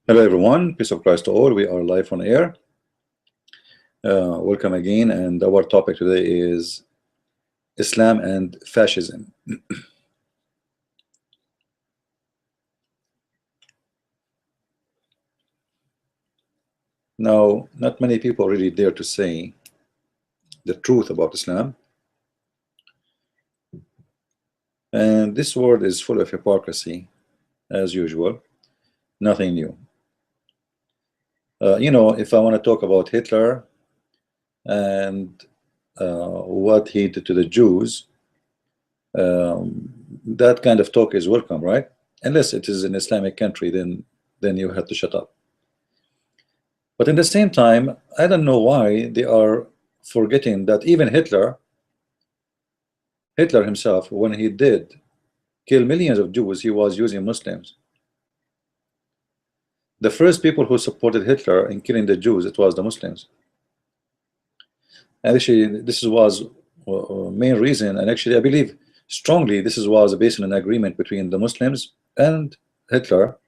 Hello everyone, peace of Christ to all. We are live on air. Welcome again, and our topic today is Islam and fascism. Now, not many people really dare to say the truth about Islam, and this world is full of hypocrisy, as usual. Nothing new. If I want to talk about Hitler and what he did to the Jews, that kind of talk is welcome, right? Unless it is an Islamic country, then you have to shut up. But in the same time, I don't know why they are forgetting that even Hitler himself, when he did kill millions of Jews, he was using Muslims. The first people who supported Hitler in killing the Jews, it was the Muslims. And actually, this was main reason, and actually I believe strongly this was based on an agreement between the Muslims and Hitler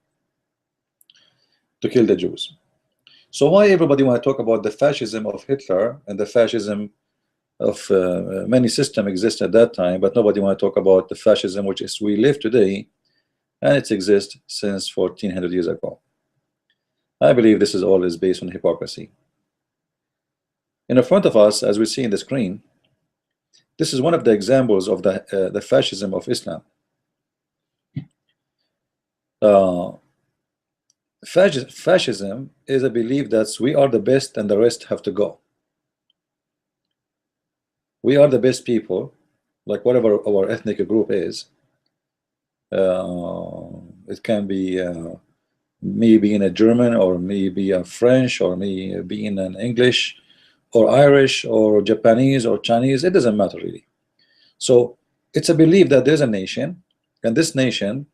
to kill the Jews. So why everybody want to talk about the fascism of Hitler and the fascism of many systems exist at that time, but nobody want to talk about the fascism which is we live today, and it exists since 1400 years ago. I believe this is always based on hypocrisy. In front of us, as we see in the screen, this is one of the examples of the fascism of Islam. Fascism is a belief that we are the best and the rest have to go. We are the best people, like whatever our ethnic group is. It can be me being a German, or me being a French, or me being an English, or Irish, or Japanese, or Chinese. It doesn't matter really. So it's a belief that there's a nation, and this nation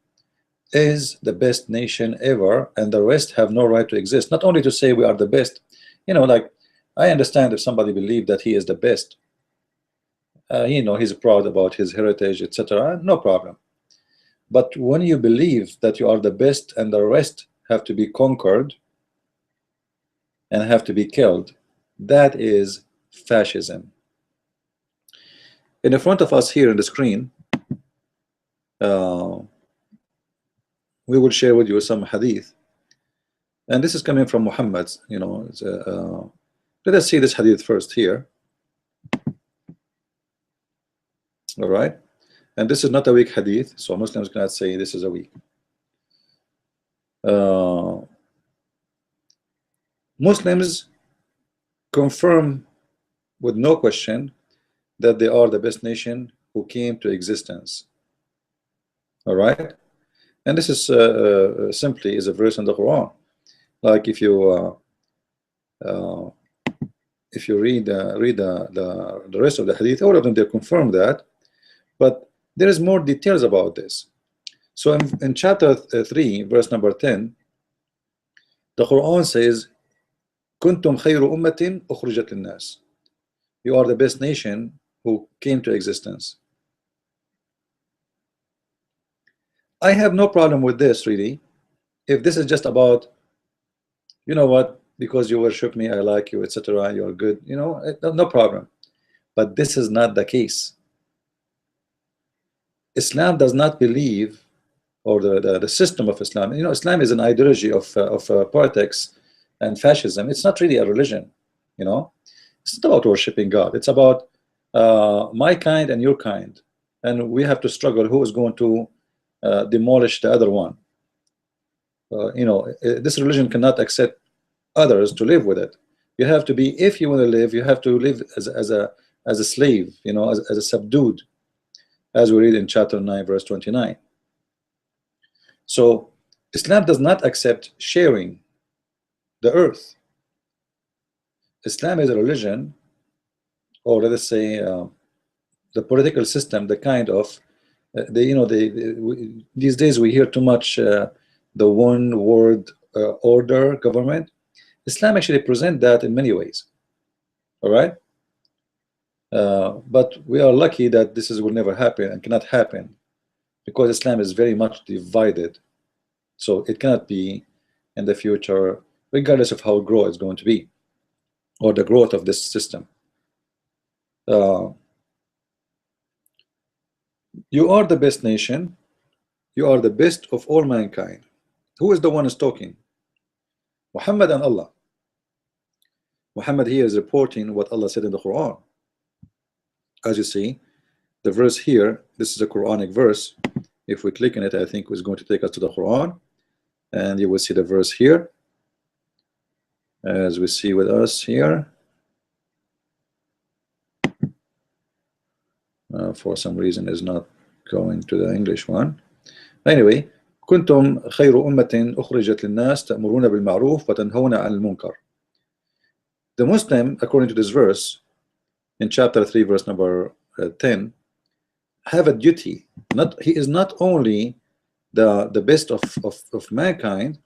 is the best nation ever, and the rest have no right to exist. Not only to say we are the best, like I understand if somebody believes that he is the best, he's proud about his heritage, etc., no problem. But when you believe that you are the best and the rest have to be conquered and have to be killed, that is fascism. In the front of us here on the screen, we will share with you some hadith, and this is coming from Muhammad. Let us see this hadith first here. All right, and this is not a weak hadith, so Muslims cannot say this is a weak. Muslims confirm with no question that they are the best nation who came to existence. All right, and this is simply is a verse in the Quran. Like if you read the rest of the hadith, all of them they confirm that, but there is more details about this. So in chapter 3, verse number 10, the Quran says, "Kuntum khayru ummatin ukhrijat linnas." You are the best nation who came to existence. I have no problem with this really, if this is just about, you know what, because you worship me, I like you, etc., you're good, no problem. But this is not the case. Islam does not believe, or the system of Islam, Islam is an ideology of politics and fascism. It's not really a religion. It's not about worshiping God. It's about my kind and your kind, and we have to struggle who is going to demolish the other one. This religion cannot accept others to live with it. You have to be, if you want to live, you have to live as a slave, as a subdued, as we read in chapter 9, verse 29. So Islam does not accept sharing the earth. Islam is a religion, or let us say the political system, the kind of these days we hear too much the one world order government. Islam actually present that in many ways. All right, but we are lucky that this will never happen and cannot happen, because Islam is very much divided, so it cannot be in the future, regardless of how grow it's going to be, or the growth of this system. You are the best nation. You are the best of all mankind. Who is the one who's talking? Muhammad and Allah. Muhammad here is reporting what Allah said in the Quran. As you see, the verse here, this is a Quranic verse. If we click on it, I think it's going to take us to the Quran, and you will see the verse here, as we see with us here. For some reason is not going to the English one. Anyway, كنتم خير أمة أخرجت للناس تأمرون بالمعروف وتنهون عن المنكر. The Muslim, according to this verse, in chapter 3, verse number 10, have a duty. He is not only the best of mankind.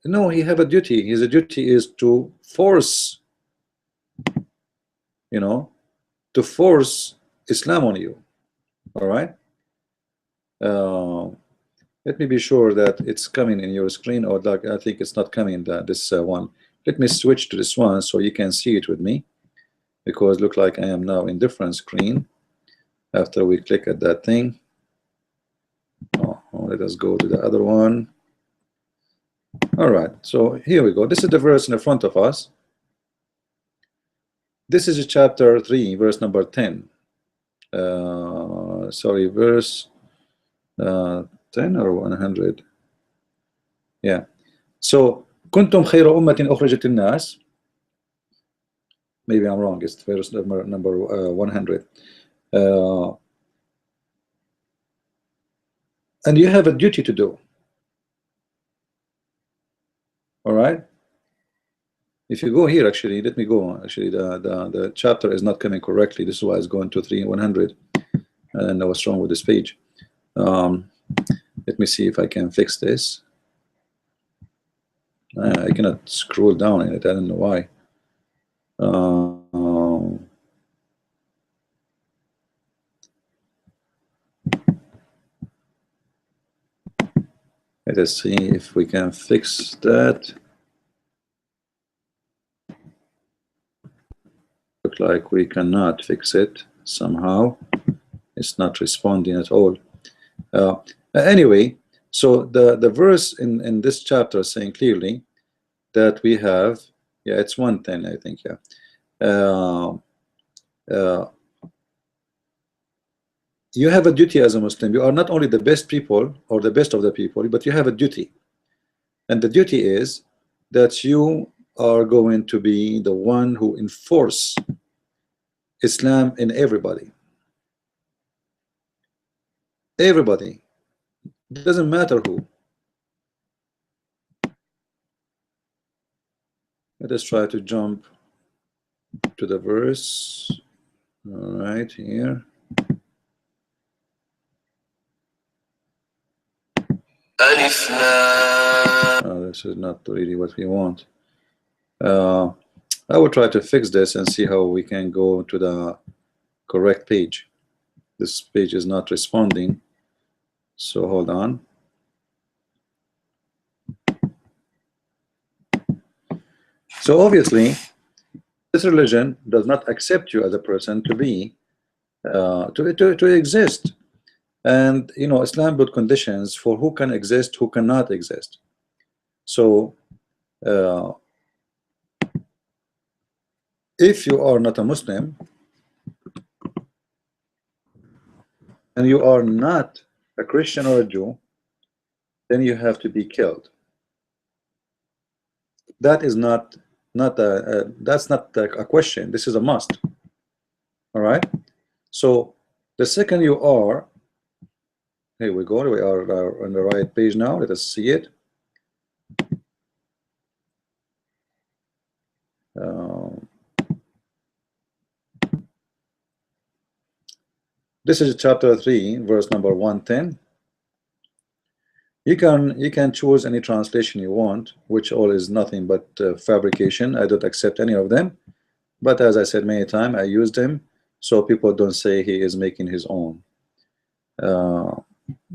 No, he have a duty. His duty is to force, to force Islam on you. All right. Let me be sure that it's coming in your screen, or like I think it's not coming. This one. Let me switch to this one so you can see it with me, because look like I am now in different screen. After we click at that thing, let us go to the other one. All right, so here we go. This is the verse in the front of us. This is chapter 3, verse number 10. Sorry, verse 10 or 100. Yeah. So كنتم خير أمة أخرجت الناس. Maybe I'm wrong. It's verse number 100. And you have a duty to do. All right. If you go here, actually, let me go. Actually, the chapter is not coming correctly. This is why it's going to 100. And what's wrong with this page? Let me see if I can fix this. I cannot scroll down in it. I don't know why. Let us see if we can fix that. Look like we cannot fix it somehow. It's not responding at all. Anyway, so the verse in this chapter is saying clearly that we have, yeah, it's 110, I think, yeah. You have a duty as a Muslim. You are not only the best people or the best of the people, but you have a duty. And the duty is that you are going to be the one who enforce Islam in everybody. Everybody. It doesn't matter who. Let us try to jump to the verse. All right, here. Oh, this is not really what we want. I will try to fix this and see how we can go to the correct page. This page is not responding, so hold on. So obviously, this religion does not accept you as a person to be, to exist. And Islam put conditions for who can exist, who cannot exist. So if you are not a Muslim and you are not a Christian or a Jew, then you have to be killed. That is not that's not a question. This is a must. All right. So the second you are, here we go. We are on the right page now. Let us see it. This is chapter 3, verse number 110. You can choose any translation you want, which all is nothing but fabrication. I don't accept any of them, but as I said many times, I use them so people don't say he is making his own. Or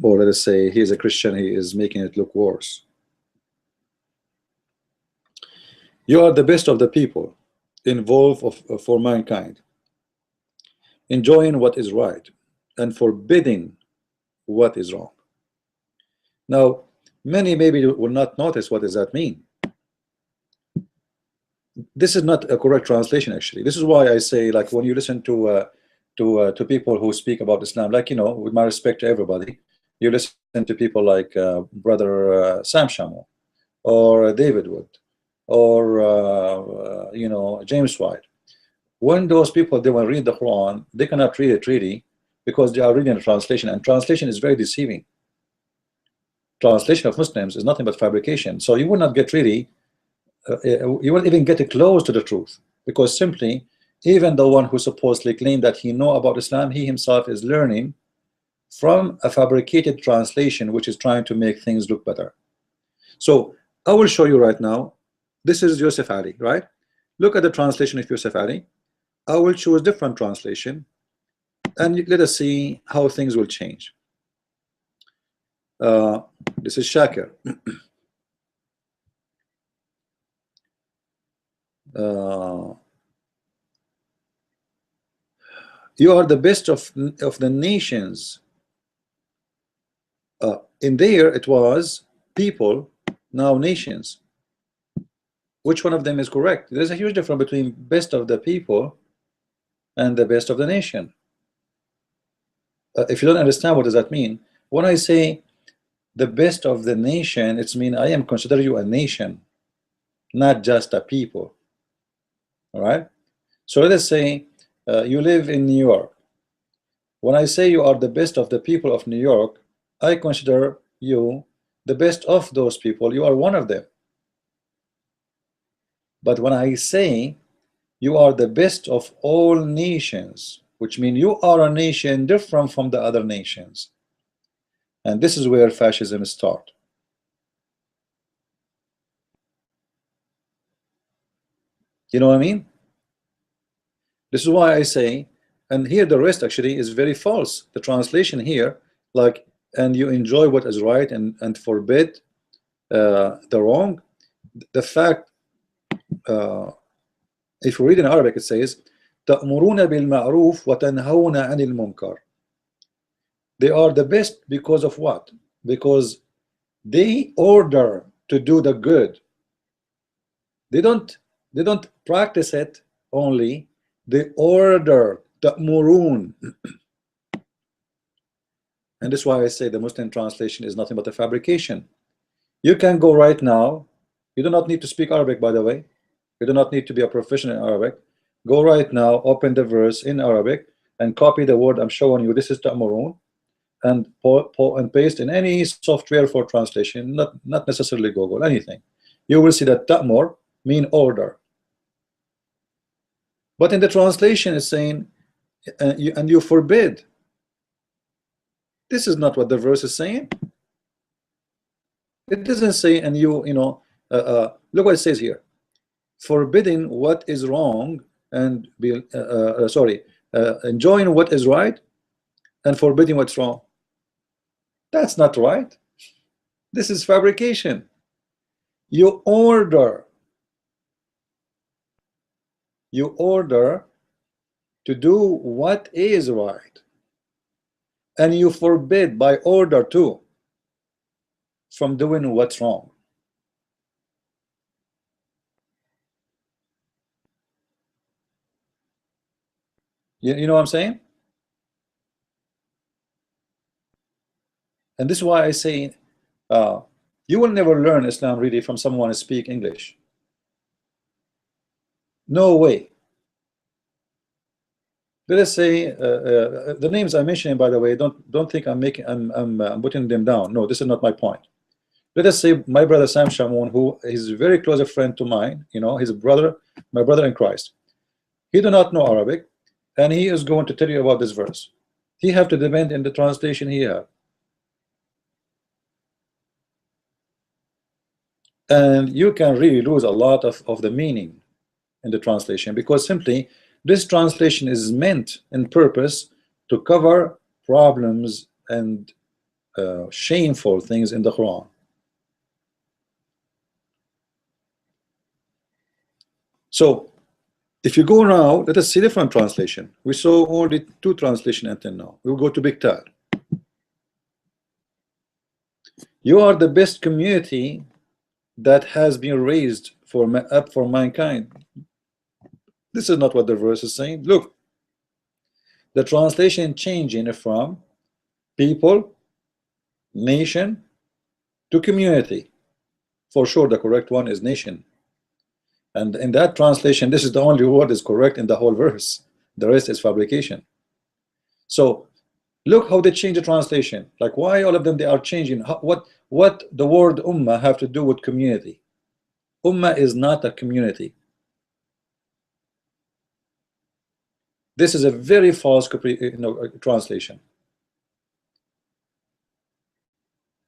let us say he is a Christian, he is making it look worse. You are the best of the people involved for mankind, enjoying what is right and forbidding what is wrong. Now, many maybe will not notice what does that mean. This is not a correct translation, actually. This is why I say, like, when you listen to people who speak about Islam, like, you know, with my respect to everybody, you listen to people like brother Sam Shamoun or David Wood or you know, James White. When those people, they will read the Quran, they cannot read it really because they are reading a translation, and translation is very deceiving. Translation of Muslims is nothing but fabrication. So you will not get really you won't even get close to the truth, because simply, even the one who supposedly claimed that he know about Islam, he himself is learning from a fabricated translation which is trying to make things look better. So I will show you right now. This is Yusuf Ali, right? Look at the translation of Yusuf Ali. I will choose different translation, and let us see how things will change. This is Shakir. You are the best of the nations. In there it was people, now nations. Which one of them is correct? There's a huge difference between best of the people and the best of the nation. If you don't understand, what does that mean? When I say the best of the nation, it's mean I am consider you a nation, not just a people. All right. So let us say you live in New York. When I say you are the best of the people of New York, I consider you the best of those people. You are one of them. But when I say you are the best of all nations, which means you are a nation different from the other nations, and this is where fascism starts. You know what I mean? This is why I say, and here the rest actually is very false. The translation here, like, and you enjoy what is right and forbid the wrong. The fact, if you read in Arabic, it says, تأمرون بالمعروف وتنهون عن المنكر. They are the best because of what? Because they order to do the good. They don't practice it only. They order, تأمرون. And this is why I say the Muslim translation is nothing but a fabrication. You can go right now. You do not need to speak Arabic, by the way. You do not need to be a professional in Arabic. Go right now, open the verse in Arabic and copy the word I'm showing you. This is ta'murun, and paste in any software for translation, not necessarily Google, anything. You will see that ta'mur mean order. But in the translation it's saying and you forbid. This is not what the verse is saying. It doesn't say, and you know, look what it says here: forbidding what is wrong and enjoying what is right and forbidding what's wrong. That's not right. This is fabrication. You order to do what is right, and you forbid by order too from doing what's wrong. You know what I'm saying? And this is why I say you will never learn Islam really from someone who speak English. No way. Let us say the names I'm mentioning, by the way, don't think I'm putting them down. No, this is not my point. Let us say my brother Sam Shamoun, who is a very close friend to mine, you know, his brother, my brother in Christ. He do not know Arabic, and he is going to tell you about this verse. He have to depend in the translation he have. And you can really lose a lot of the meaning in the translation, because simply this translation is meant in purpose to cover problems and shameful things in the Quran. So if you go now, let us see different translation. We saw only two translation until now. We'll go to Big Tar. You are the best community that has been raised up for mankind. This is not what the verse is saying. Look, the translation changing from people, nation to community. For sure, the correct one is nation. And in that translation, this is the only word is correct in the whole verse. The rest is fabrication. So look how they change the translation. Like, why all of them they are changing? What the word ummah have to do with community? Ummah is not a community. This is a very false translation.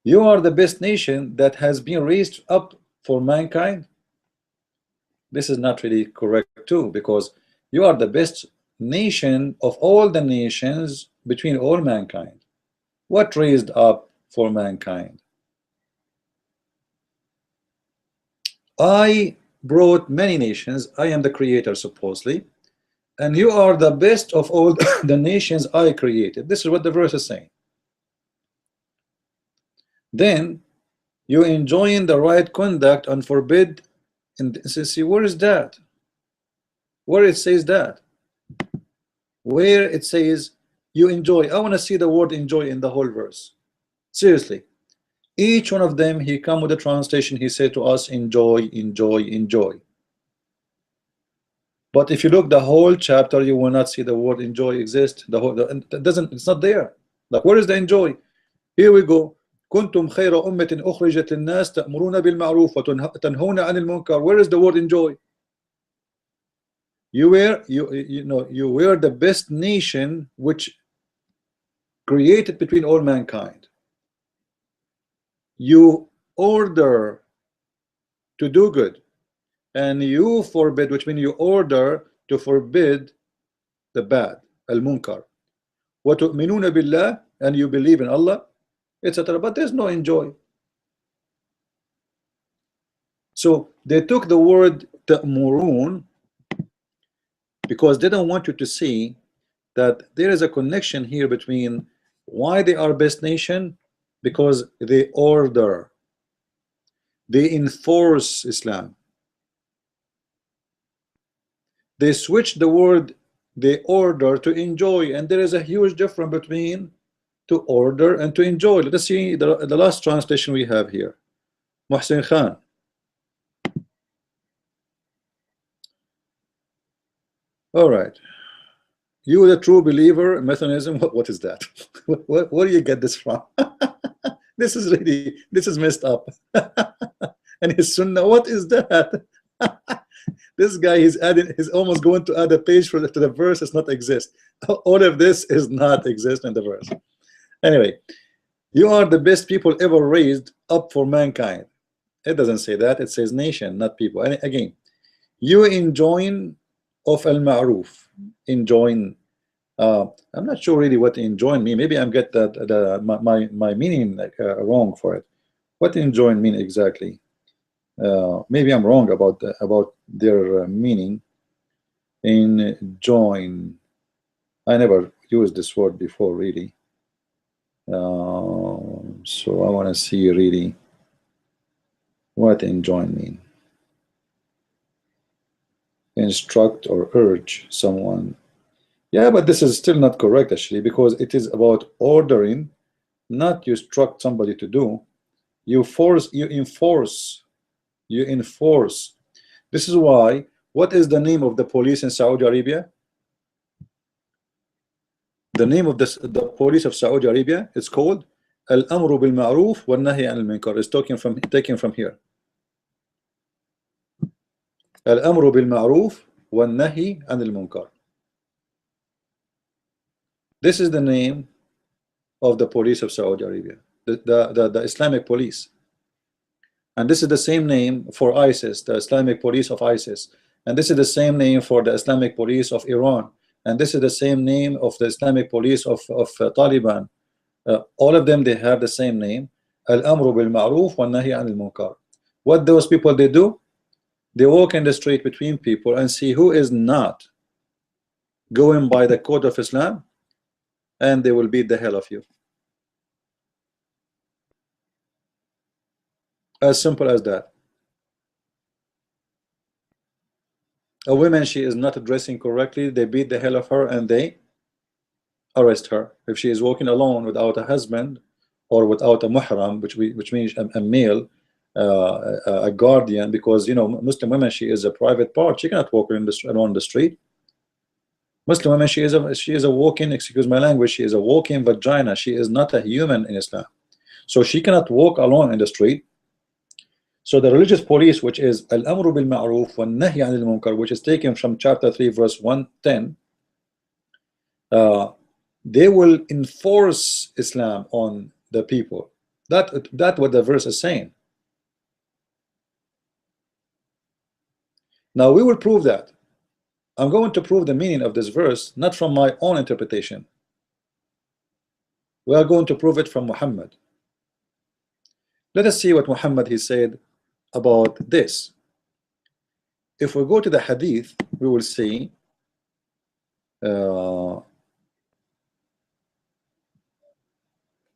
You are the best nation that has been raised up for mankind. This is not really correct too, because you are the best nation of all the nations between all mankind. What raised up for mankind? I brought many nations. I am the creator supposedly, and you are the best of all the nations I created. This is what the verse is saying. Then you enjoin the right conduct and forbid. And see, where is that? Where it says that? Where it says you enjoy? I want to see the word enjoy in the whole verse. Seriously, each one of them, he come with a translation. He said to us, enjoy, enjoy, enjoy. But if you look the whole chapter, you will not see the word enjoy exist. It's not there. Like, where is the enjoy? Here we go. كنتم خير أمة أخرجت للناس تأمرون بالمعروف وتنهون عن المنكر. Where is the word enjoy? You were the best nation which created between all mankind. You order to do good, and you forbid, which means you order to forbid the bad, al-munkar. وَتُؤْمِنُونَ بِاللَّهِ, and you believe in Allah, etc. But there's no enjoy. So they took the word ta'murun because they don't want you to see that there is a connection here between why they are best nation, because they order, they enforce Islam. They switch the word they order to enjoy, and there is a huge difference between to order and to enjoy. Let us see the last translation we have here. Muhsin Khan. All right. You the true believer, Methodism, what is that? Where do you get this from? This is messed up. And his sunnah, what is that? This guy is almost going to add a page to the verse does not exist. All of this is not exist in the verse. Anyway, you are the best people ever raised up for mankind. It doesn't say that, it says nation, not people. And again, you enjoin of al-ma'ruf, enjoin. I'm not sure really what enjoin mean. Maybe I'm get my meaning wrong for it. What enjoin mean exactly? Maybe I'm wrong about their meaning. Enjoin, I never used this word before really. So I want to see really what enjoin mean. Instruct or urge someone. Yeah, but this is still not correct actually, because it is about ordering, not you instruct somebody to do. You force, you enforce, you enforce. This is why, what is the name of the police in Saudi Arabia? The name of the police of Saudi Arabia, it's called Al-Amru bil-Ma'ruf wa-Nahy al-Munkar. It's taken from here. Al-Amru bil-Ma'ruf wa-Nahy al-Munkar. This is the name of the police of Saudi Arabia, the Islamic police. And this is the same name for ISIS, the Islamic police of ISIS. And this is the same name for the Islamic police of Iran. And this is the same name of the Islamic police of Taliban. All of them, they have the same name. Al-Amru bil-Ma'ruf wa-Nahy al-Munkar. What those people they do? They walk in the street between people and see who is not going by the code of Islam, and they will beat the hell of you. As simple as that. A woman, she is not dressing correctly, they beat the hell of her and they arrest her. If she is walking alone without a husband or without a muhram, which means a male, a guardian, because you know Muslim women, she is a private part. She cannot walk along the street. Muslim women, she is a walking, excuse my language, she is a walking vagina. She is not a human in Islam, so she cannot walk alone in the street. So the religious police, which is al-amru bil ma'ruf wa nahy anil munkar, which is taken from chapter 3 verse 110, they will enforce Islam on the people. That what the verse is saying. Now we will prove that. I'm going to prove the meaning of this verse not from my own interpretation. We are going to prove it from Muhammad. Let us see what Muhammad he said about this. If we go to the hadith, we will see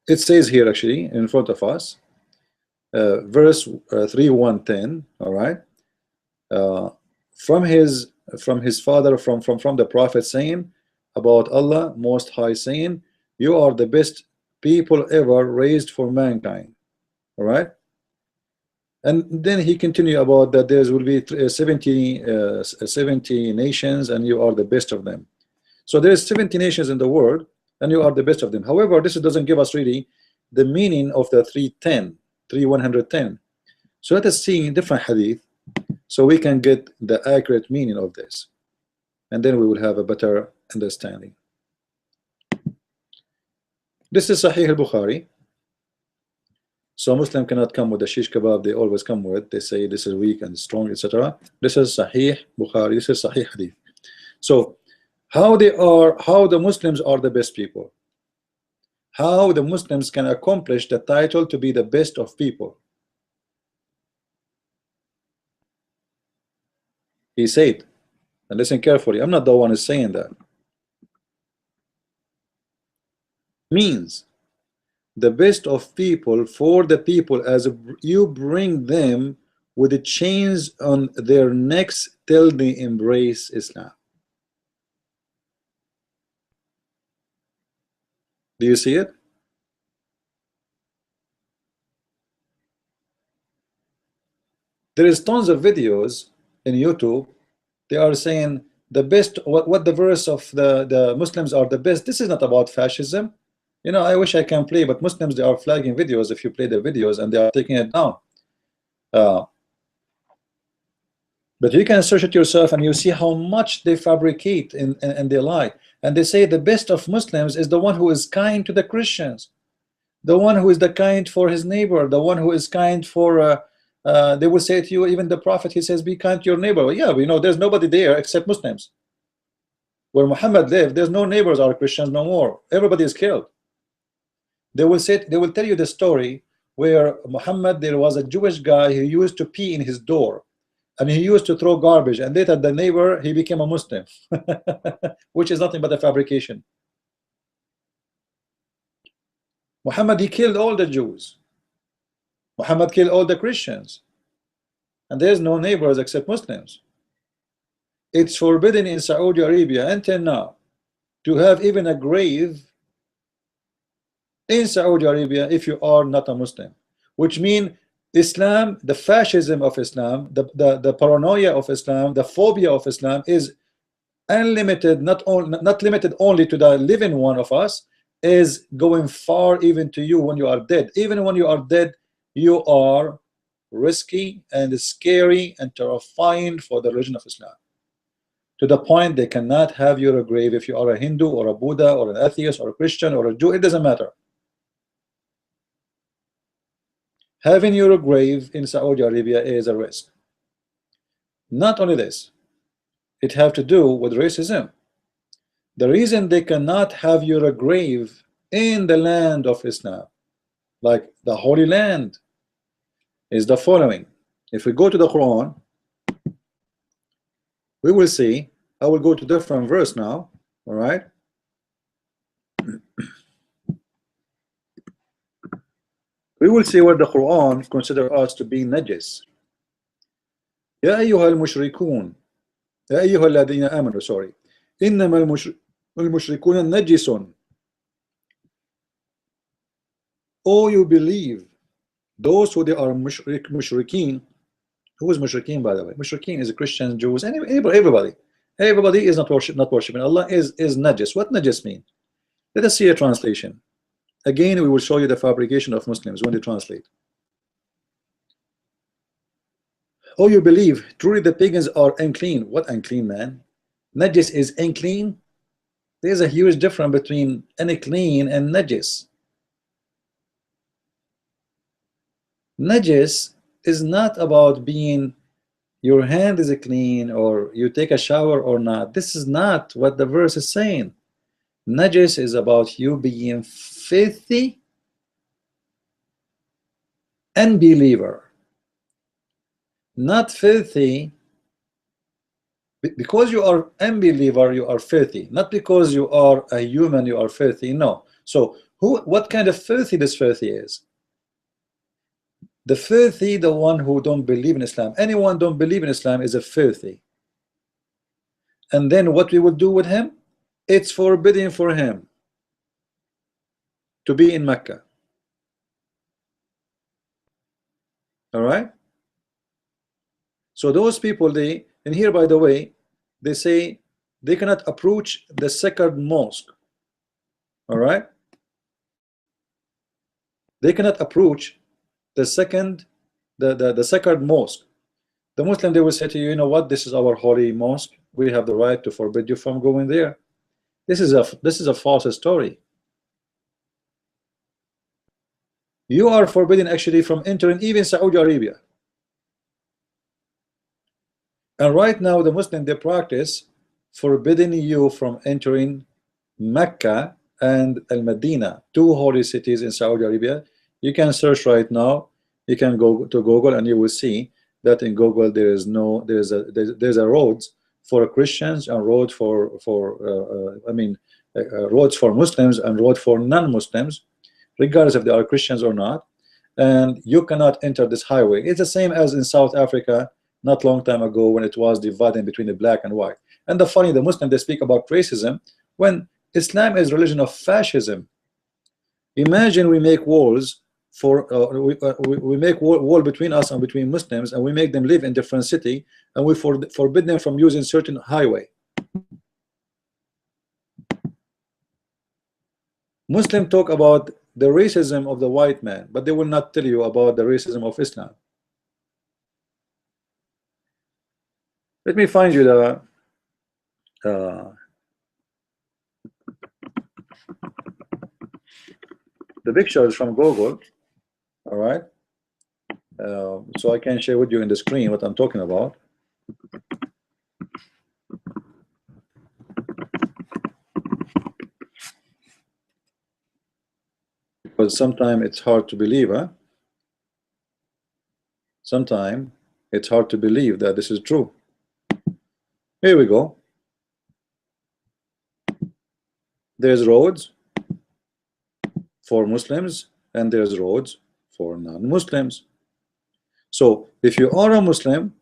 it says here actually in front of us, verse 3:110. All right, from his father, from the Prophet, saying about Allah Most High, saying, "You are the best people ever raised for mankind." All right. And then he continued about that there will be 70 nations and you are the best of them. So there is 70 nations in the world and you are the best of them. However, this doesn't give us really the meaning of the 110. So let us see different hadith so we can get the accurate meaning of this, and then we will have a better understanding. This is Sahih al-Bukhari. So Muslim cannot come with the shish kebab they always come with. They say this is weak and strong, etc. This is Sahih Bukhari. This is Sahih Hadith. So how the Muslims are the best people. How the Muslims can accomplish the title to be the best of people. He said, and listen carefully, I'm not the one who's saying that. Means the best of people for the people as you bring them with the chains on their necks till they embrace Islam. Do you see it? There is tons of videos in YouTube. They are saying the best, what the verse of the Muslims are the best. This is not about fascism. You know, I wish I can play, but Muslims, they are flagging videos if you play the videos and they are taking it down. But you can search it yourself and you see how much they fabricate and they lie. And they say the best of Muslims is the one who is kind to the Christians, the one who is the kind for his neighbor, the one who is kind for, they will say to you, even the Prophet, he says, be kind to your neighbor. Well, yeah, we know there's nobody there except Muslims. Where Muhammad lived, there's no neighbors or Christians no more. Everybody is killed. They will tell you the story where Muhammad, there was a Jewish guy who used to pee in his door and he used to throw garbage, and later the neighbor, he became a Muslim, which is nothing but a fabrication. Muhammad, he killed all the Jews. Muhammad killed all the Christians, and there's no neighbors except Muslims. It's forbidden in Saudi Arabia until now to have even a grave in Saudi Arabia if you are not a Muslim, which means Islam, the fascism of Islam, the paranoia of Islam, the phobia of Islam is unlimited, not limited only to the living one of us, is going far even to you when you are dead. Even when you are dead, you are risky and scary and terrifying for the religion of Islam, to the point they cannot have your grave if you are a Hindu or a Buddha or an atheist or a Christian or a Jew. It doesn't matter. Having your grave in Saudi Arabia is a risk. Not only this, it have to do with racism. The reason they cannot have your grave in the land of Islam, like the Holy Land, is the following. If we go to the Quran, We will see. I will go to different verse now. All right. We will see where the Quran consider us to be najis. يا أيها المشركون يا أيها الذين آمنوا sorry إنما المشركون نجس. Oh, you believe, those who they are mushrikeen. Who is mushrikeen, by the way? Mushrikeen is Christians, Jews, and everybody. Everybody is not worshiping Allah, is najis. What najis mean? Let us see a translation. Again, we will show you the fabrication of Muslims when they translate. Oh, you believe, truly the pagans are unclean. What unclean, man? Najis is unclean. There's a huge difference between unclean and najis. Najis is not about being your hand is clean or you take a shower or not. This is not what the verse is saying. Najis is about you being filthy unbeliever, not filthy because you are unbeliever. You are filthy, not because you are a human. You are filthy. No. So what kind of filthy this filthy is? The filthy, the one who don't believe in Islam. Anyone don't believe in Islam is a filthy. And then what we will do with him? It's forbidden for him to be in Mecca. All right. So those people, and here, by the way, they say they cannot approach the sacred mosque. All right. They cannot approach the sacred mosque. The Muslim, they will say to you, you know what? This is our holy mosque. We have the right to forbid you from going there. This is a false story. You are forbidden actually from entering even Saudi Arabia. And right now the Muslim, they practice forbidding you from entering Mecca and Al-Madinah, two holy cities in Saudi Arabia. You can search right now. You can go to Google and you will see that in Google there's a roads for Christians and road for roads for Muslims and road for non-Muslims, regardless if they are Christians or not. And you cannot enter this highway. It's the same as in South Africa not long time ago when it was divided between the black and white. And the Muslim, they speak about racism when Islam is religion of fascism. Imagine we make walls for we make wall between us and between Muslims, and we make them live in different city, and we forbid them from using certain highway. Muslims talk about the racism of the white man, but they will not tell you about the racism of Islam. Let me find you the pictures from Google. All right, so I can share with you in the screen what I'm talking about. Because sometimes it's hard to believe, huh? Sometimes it's hard to believe that this is true. Here we go. There's roads for Muslims and there's roads for non-Muslims. So if you are a Muslim,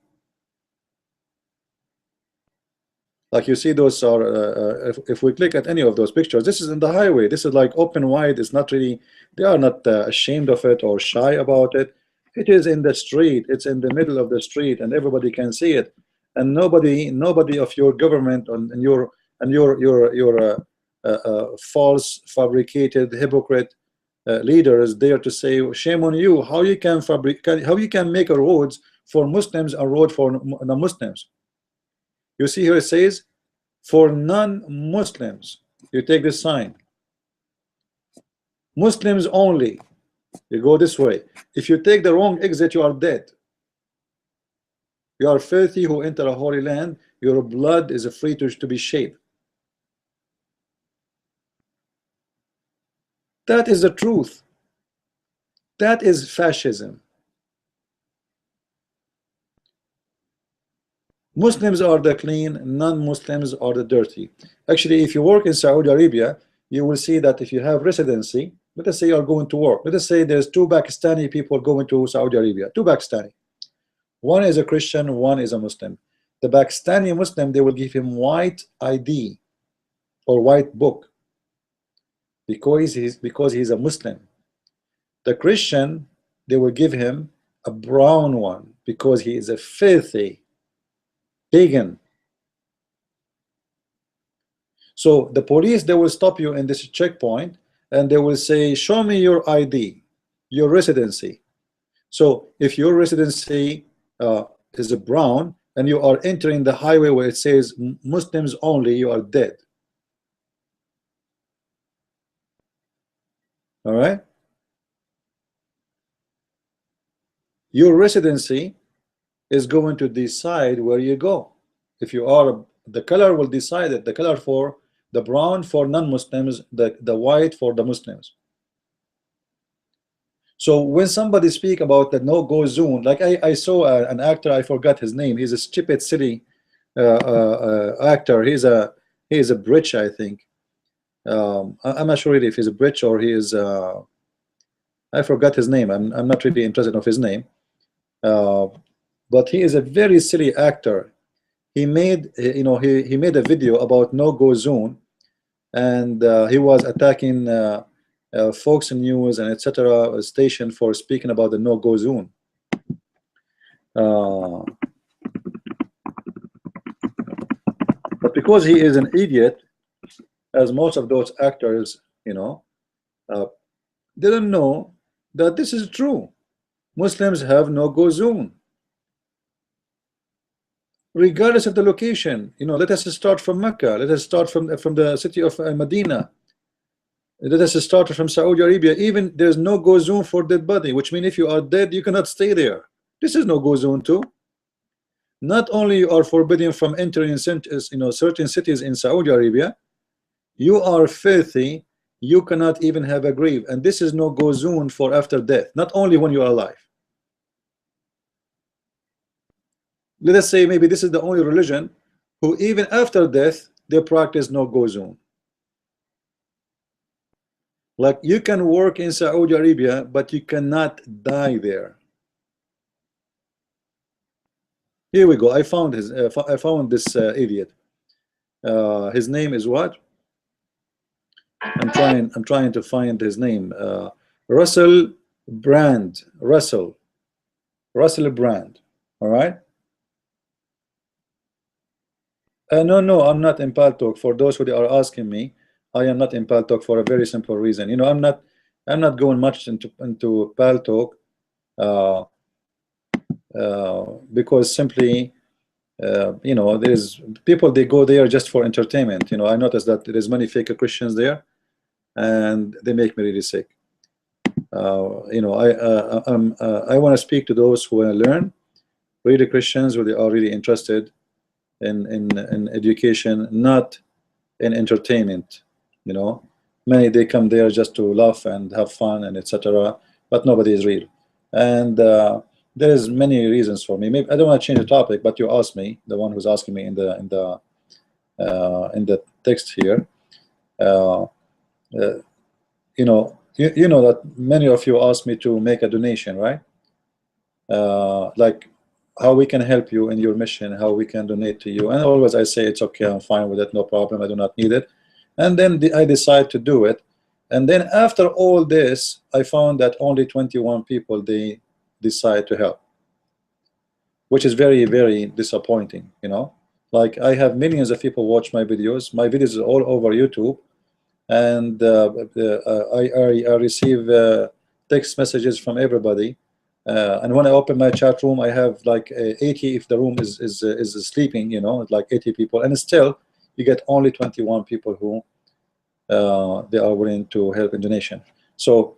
like you see those are if we click at any of those pictures, this is in the highway. This is like open wide. It's not really, they are not ashamed of it or shy about it. It is in the street. It's in the middle of the street and everybody can see it. And nobody of your government and your false fabricated hypocrite leader is there to say shame on you. How you can make a roads for Muslims and road for non-Muslims. You see here it says for non-Muslims. You take this sign, Muslims only. You go this way. If you take the wrong exit, you are dead. You are filthy who enter a holy land. Your blood is free to be shed. That is the truth. That is fascism. Muslims are the clean, non-Muslims are the dirty. Actually, if you work in Saudi Arabia, you will see that if you have residency, let us say you are going to work. Let us say there's two Pakistani people going to Saudi Arabia, two Pakistani. One is a Christian, one is a Muslim. The Pakistani Muslim, they will give him white ID or white book because he's a Muslim. The Christian, they will give him a brown one because he is a filthy pagan. So the police, they will stop you in this checkpoint and they will say, show me your ID, your residency. So if your residency is a brown and you are entering the highway where it says Muslims only, you are dead. All right. Your residency is going to decide where you go. If you are, the color will decide it. The color for the brown for non-Muslims, the white for the Muslims. So when somebody speak about the no-go zone, like I saw an actor, I forgot his name. He's a stupid silly actor. He's a British, I think. I'm not sure really if he's a British or he is. I forgot his name. I'm not really interested of his name. But he is a very silly actor. He made he made a video about no-go zone, and he was attacking Fox News and etc. station for speaking about the no-go zone. But because he is an idiot, as most of those actors, didn't know that this is true. Muslims have no-go zone, regardless of the location. Let us start from Mecca. Let us start from the city of Medina. Let us start from Saudi Arabia. Even there's no-go zone for dead body, which means if you are dead, you cannot stay there. This is no-go zone too. Not only you are forbidden from entering certain cities in Saudi Arabia, you are filthy. You cannot even have a grave, and this is no-go zone for after death. Not only when you are alive. Let us say maybe this is the only religion who even after death they practice no-go zone. Like you can work in Saudi Arabia, but you cannot die there. Here we go. I found this idiot. His name is what? I'm trying to find his name. Russell Brand. Russell Brand. All right. No, I'm not in Paltalk. For those who are asking me, I am not in Paltalk for a very simple reason. I'm not going much into Paltalk because simply there's people, they go there just for entertainment. I noticed that there's many fake Christians there, and they make me really sick. I want to speak to those who want to learn, really Christians who they are really interested in education, not in entertainment. Many, they come there just to laugh and have fun and etc., but nobody is real. And there is many reasons for me. Maybe I don't want to change the topic, but you asked me, the one who's asking me in the text here. You know that many of you asked me to make a donation, right? Like how we can help you in your mission, how we can donate to you, and always I say it's okay, I'm fine with it, no problem, I do not need it. And then I decide to do it, and then after all this I found that only 21 people, they decide to help, which is very, very disappointing. Like I have millions of people watch my videos. My videos are all over YouTube, and I receive text messages from everybody. And when I open my chat room, I have like 80 if the room is sleeping, like 80 people, and still you get only 21 people who they are willing to help in donation. So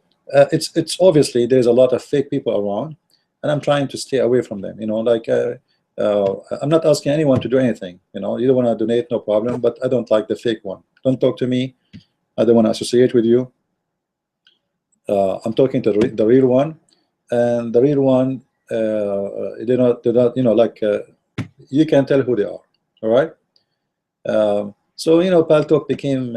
it's obviously there's a lot of fake people around, and I'm trying to stay away from them. Like I'm not asking anyone to do anything. You don't want to donate, no problem, but I don't like the fake one. Don't talk to me. I don't want to associate with you. I'm talking to the real one, and the real one, they're not like You can tell who they are. All right. So you know, Paltalk became.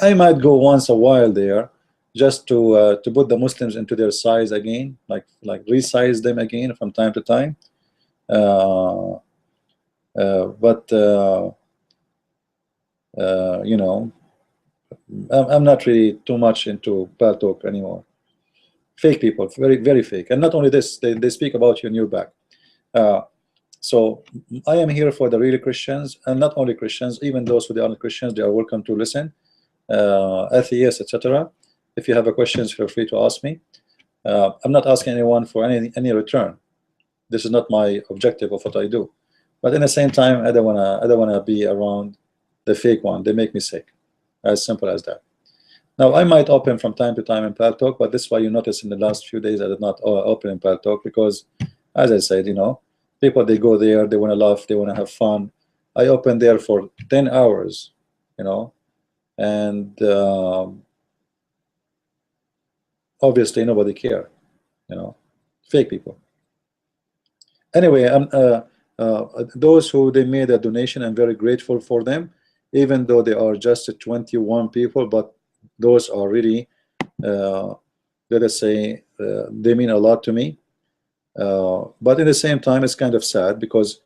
I might go once a while there, just to put the Muslims into their size again, like resize them again from time to time. Uh, but you know, I'm not really too much into Paltalk anymore. Fake people, very fake. And not only this, they speak about you in your back. Uh, so I am here for the really Christians, and not only Christians, even those who are not Christians, they are welcome to listen. Atheists, etc. If you have a questions, feel free to ask me. I'm not asking anyone for any return. This is not my objective of what I do. But in the same time, I don't wanna be around the fake one. They make me sick. As simple as that. Now I might open from time to time in Paltalk, but this is why you notice in the last few days I did not open in Paltalk, because, as I said, you know, people, they go there, they want to laugh, they want to have fun. I open there for 10 hours, you know, and obviously nobody care, you know, fake people. Anyway, those who they made a donation, I'm very grateful for them, even though they are just 21 people, but those are really, let us say, they mean a lot to me. But at the same time, it's kind of sad, because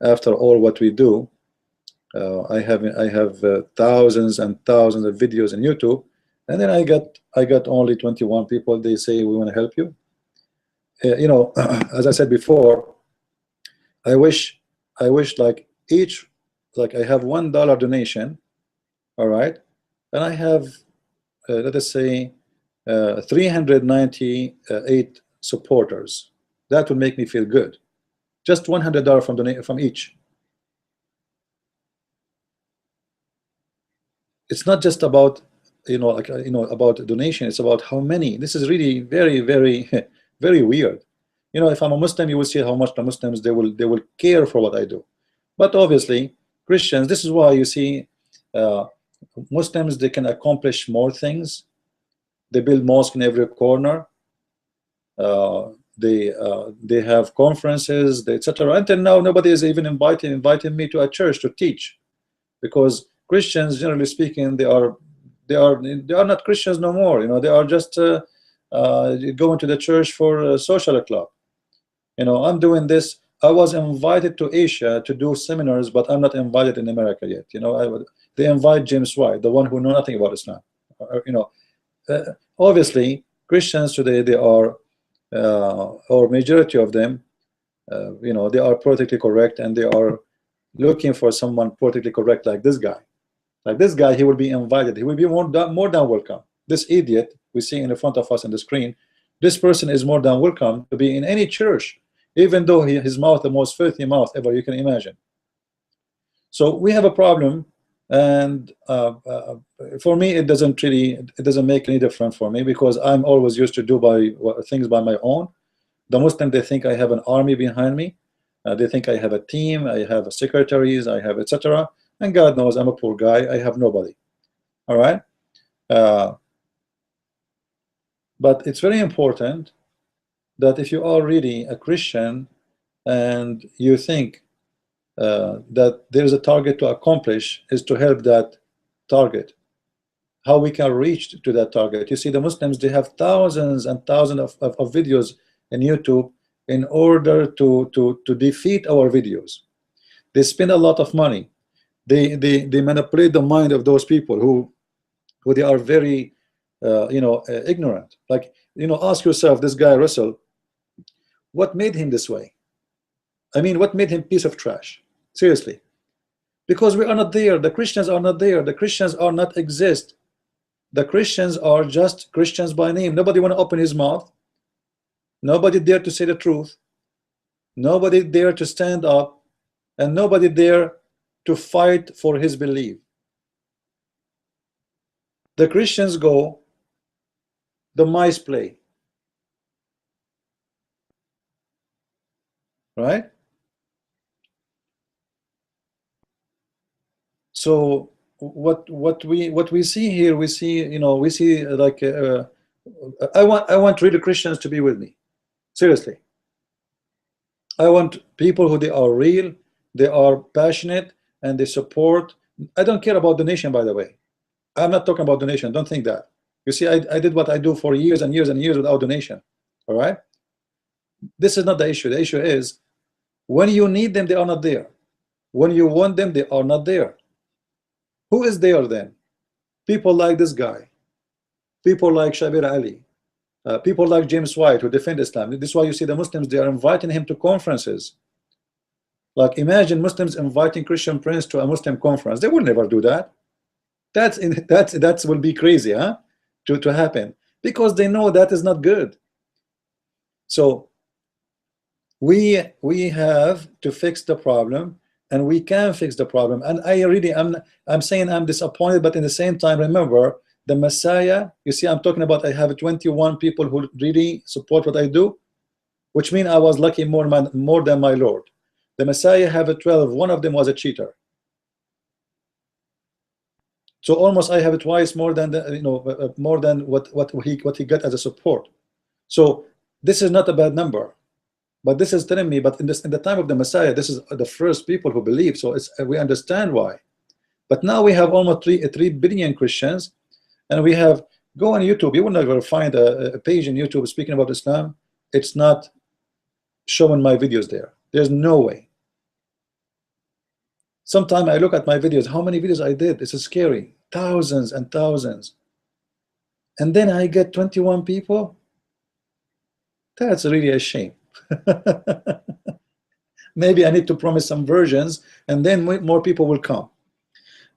after all what we do, I have thousands and thousands of videos on YouTube, and then I got only 21 people. They say we want to help you. You know, as I said before, I wish like each, like I have $1 donation, all right, and I have let us say 398 supporters. That would make me feel good. Just $100 from each. It's not just about, you know, like you know, about donation. It's about how many. This is really very very weird. You know, if I'm a Muslim, you will see how much the Muslims, they will care for what I do. But obviously Christians, this is why you see Muslims, they can accomplish more things. They build mosque in every corner. They have conferences, etc. Until now, nobody is even inviting me to a church to teach, because Christians, generally speaking, they are not Christians no more. You know, they are just going to the church for a social club. You know, I'm doing this. I was invited to Asia to do seminars, but I'm not invited in America yet. You know, they invite James White, the one who know nothing about Islam. You know, obviously Christians today, they are, or majority of them, you know, they are politically correct, and they are looking for someone politically correct like this guy. Like this guy, he will be invited. He will be more than welcome. This idiot we see in the front of us on the screen, this person is more than welcome to be in any church, even though his mouth the most filthy mouth ever you can imagine. So we have a problem, and for me, it doesn't make any difference for me, because I'm always used to do things by my own. The Muslim, they think I have an army behind me. They think I have a team, I have secretaries, I have etc. And God knows I'm a poor guy. I have nobody. All right. But it's very important that if you are really a Christian and you think that there's a target to accomplish, is to help that target. How we can reach to that target. You see, the Muslims, they have thousands and thousands of videos in YouTube in order to defeat our videos. They spend a lot of money. They manipulate the mind of those people who they are very you know, ignorant. Like, you know, ask yourself, this guy Russell, what made him this way? I mean, what made him piece of trash? Seriously. Because we are not there. The Christians are not there. The Christians are not exist. The Christians are just Christians by name. Nobody want to open his mouth. Nobody dare to say the truth. Nobody dare to stand up, and nobody dare to fight for his belief. The Christians go, the mice play. Right? So what we see here, we see, you know, we see like I want really Christians to be with me. Seriously. I want people who they are real, they are passionate, and they support. I don't care about donation, by the way. I'm not talking about donation. Don't think that. You see, I did what I do for years and years and years without donation. All right. This is not the issue. The issue is when you need them, they are not there. When you want them, they are not there. Who is there then? People like this guy, people like Shabir Ali, people like James White who defend Islam. This is why you see the Muslims, they are inviting him to conferences. Like imagine Muslims inviting Christian Prince to a Muslim conference. They would never do that. That will be crazy, huh? To happen, because they know that is not good. So we have to fix the problem, and we can fix the problem. And I'm saying I'm disappointed, but in the same time, remember the Messiah. You see, I'm talking about I have 21 people who really support what I do, which means I was lucky more than my Lord. The Messiah have 12. One of them was a cheater. So almost I have it twice more than more than what he got as a support. So this is not a bad number, but this is telling me. But in the time of the Messiah, this is the first people who believe. So we understand why. But now we have almost 3 billion Christians, and we have go on YouTube. You will never find a page in YouTube speaking about Islam. It's not showing my videos there. There's no way. Sometimes I look at my videos, how many videos I did. This is scary. Thousands and thousands. And then I get 21 people. That's really a shame. Maybe I need to promise some versions, and then more people will come.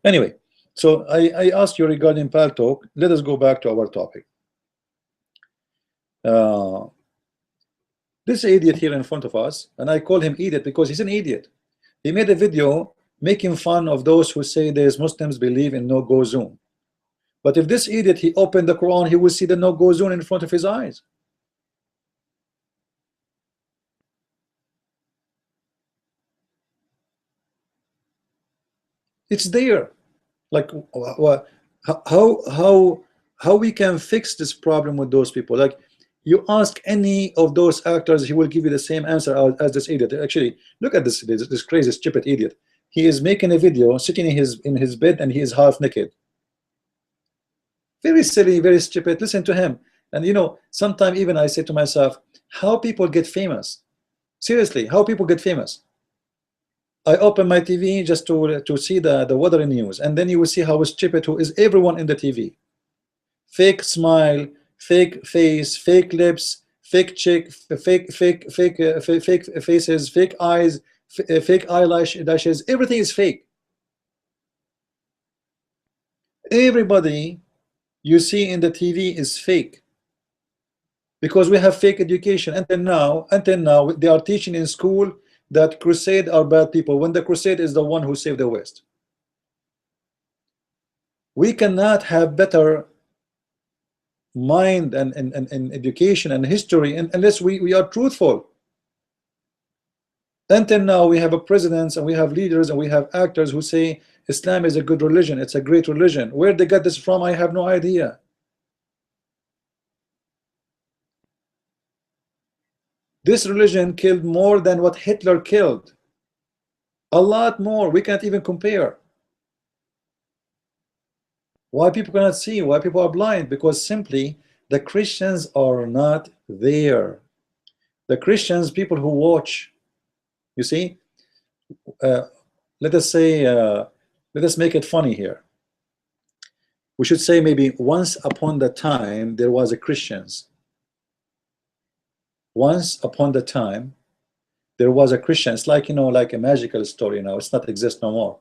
Anyway, so I asked you regarding Pal Talk. Let us go back to our topic. This idiot here in front of us, and I call him idiot because he's an idiot. He made a video making fun of those who say there's Muslims believe in no-go zone. But if this idiot, he opened the Quran, he will see the no-go zone in front of his eyes. It's there. Like how we can fix this problem with those people? Like you ask any of those actors, he will give you the same answer as this idiot. Actually, look at this crazy stupid idiot. He is making a video sitting in his bed, and he is half naked. Very silly, very stupid. Listen to him. And sometimes even I say to myself, how people get famous? Seriously, how people get famous? I open my TV just to see the weather news, and then you will see how stupid who is everyone in the TV. Fake smile, fake face, fake lips, fake cheek, fake faces, fake eyes, fake eyelashes. Everything is fake. Everybody you see in the TV is fake, because we have fake education. Until now they are teaching in school that crusade are bad people, when the crusade is the one who saved the West. We cannot have better mind and education and history unless we are truthful. Until now we have a presidents, and we have leaders, and we have actors who say Islam is a good religion, it's a great religion. Where they got this from, I have no idea. This religion killed more than what Hitler killed. A lot more. We can't even compare. Why people cannot see? Why people are blind? Because simply the Christians are not there. The Christians, people who watch, you see, let us say, let us make it funny here. We should say maybe once upon the time there was a Christians. Once upon the time there was a Christian. It's like, like a magical story now. It's not exist no more.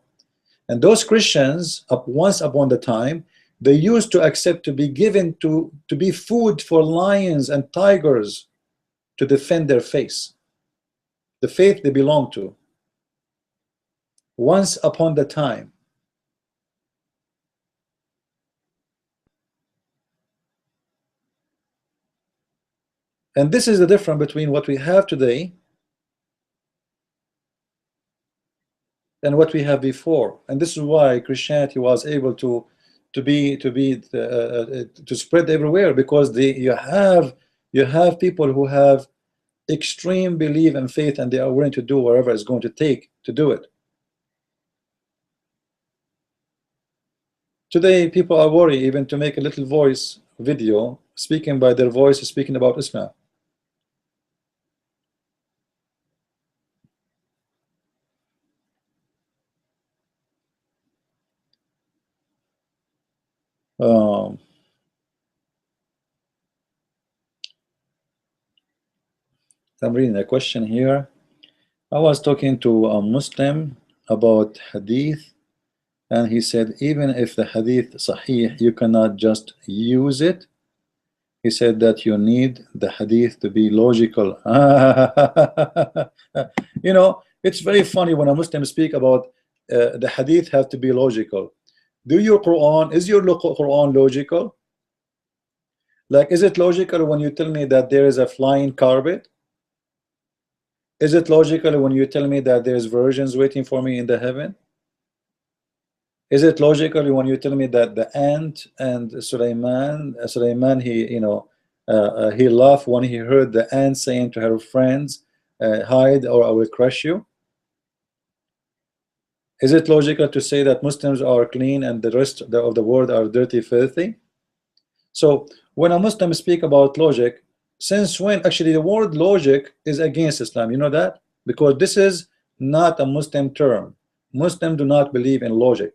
And those Christians, once upon the time, they used to accept to be given to be food for lions and tigers to defend their faith, the faith they belong to. Once upon the time. And this is the difference between what we have today and what we have before. And this is why Christianity was able to spread everywhere, because you have people who have extreme belief and faith, and they are willing to do whatever it's going to take to do it. Today, people are worried even to make a little voice video speaking by their voice, speaking about Islam. Um, I'm reading a question here. I was talking to a Muslim about hadith, and he said even if the hadith sahih, you cannot just use it. He said that you need the hadith to be logical. You know, it's very funny when a Muslim speak about the hadith have to be logical. Is your Quran logical? Like, is it logical when you tell me that there is a flying carpet? Is it logical when you tell me that there's virgins waiting for me in the heaven? Is it logical when you tell me that the ant and Sulaiman, he laughed when he heard the ant saying to her friends, hide or I will crush you? Is it logical to say that Muslims are clean and the rest of the world are dirty, filthy? So when a Muslim speak about logic, since when actually the word logic is against Islam, you know that? Because this is not a Muslim term. Muslims do not believe in logic.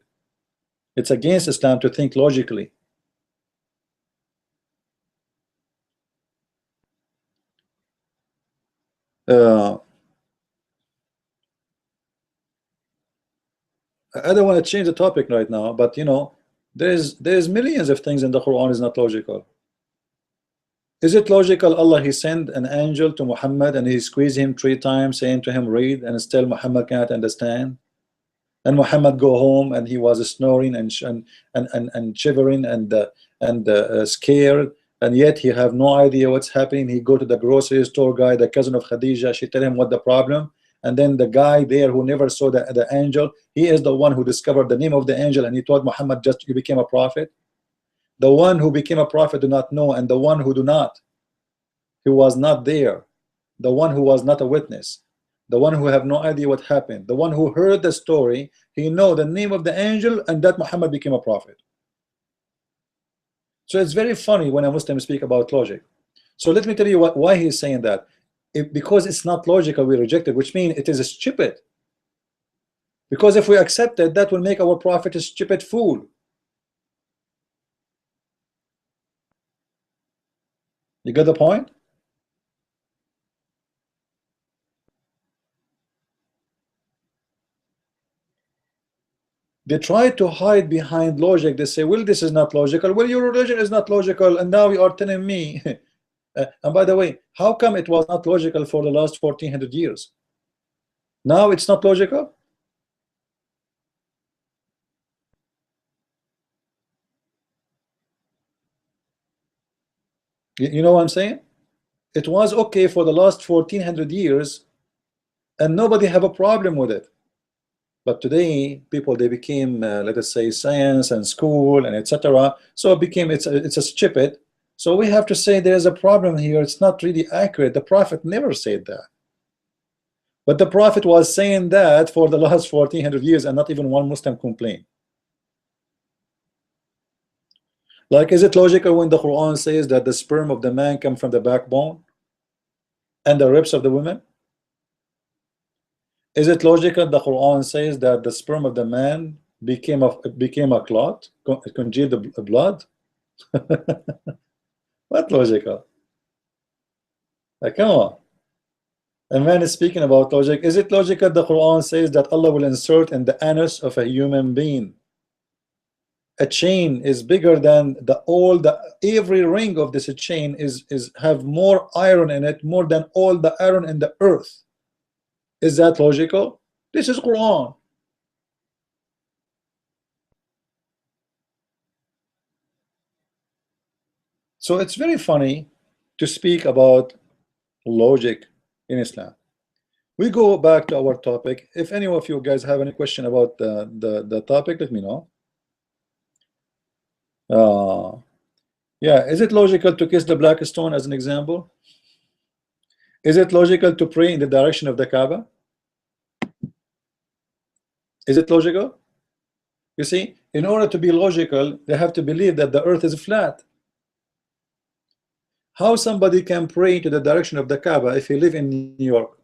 It's against Islam to think logically. I don't want to change the topic right now, but you know, there's millions of things in the Quran is not logical. Is it logical Allah he sent an angel to Muhammad and he squeezed him 3 times saying to him read, and still Muhammad can't understand? And Muhammad go home and he was snoring and shivering and scared, and yet he have no idea what's happening. He go to the grocery store guy, the cousin of Khadija, she tell him what the problem, and then the guy there who never saw the angel, he is the one who discovered the name of the angel, and he told Muhammad just you became a prophet. The one who became a prophet do not know, and the one who do not, who was not there, the one who was not a witness, the one who have no idea what happened, the one who heard the story, he know the name of the angel, and that Muhammad became a prophet. So it's very funny when a Muslim speak about logic. So let me tell you why he's saying that. Because it's not logical, we reject it, which means it is stupid. Because if we accept it, that will make our prophet a stupid fool. You get the point? They try to hide behind logic. They say, well, this is not logical. Well, your religion is not logical, and now you are telling me. And by the way, how come it was not logical for the last 1400 years? Now it's not logical? You know what I'm saying? It was okay for the last 1400 years, and nobody have a problem with it. But today, people, they became, let us say, science and school and etc. So it became, it's a stupid. So we have to say there's a problem here. It's not really accurate. The Prophet never said that. But the Prophet was saying that for the last 1400 years, and not even one Muslim complained. Like, is it logical when the Quran says that the sperm of the man come from the backbone and the ribs of the woman? Is it logical the Quran says that the sperm of the man became a clot, congealed the blood? What logical? Like, come on. A man is speaking about logic. Is it logical the Quran says that Allah will insert in the anus of a human being a chain is bigger than every ring of this chain is have more iron in it, more than all the iron in the earth? Is that logical? This is Quran. So it's very funny to speak about logic in Islam. We go back to our topic. If any of you guys have any question about the topic, let me know. Yeah, is it logical to kiss the black stone as an example? Is it logical to pray in the direction of the Kaaba? Is it logical? You see, in order to be logical, they have to believe that the earth is flat. How somebody can pray into the direction of the Kaaba if he live in New York?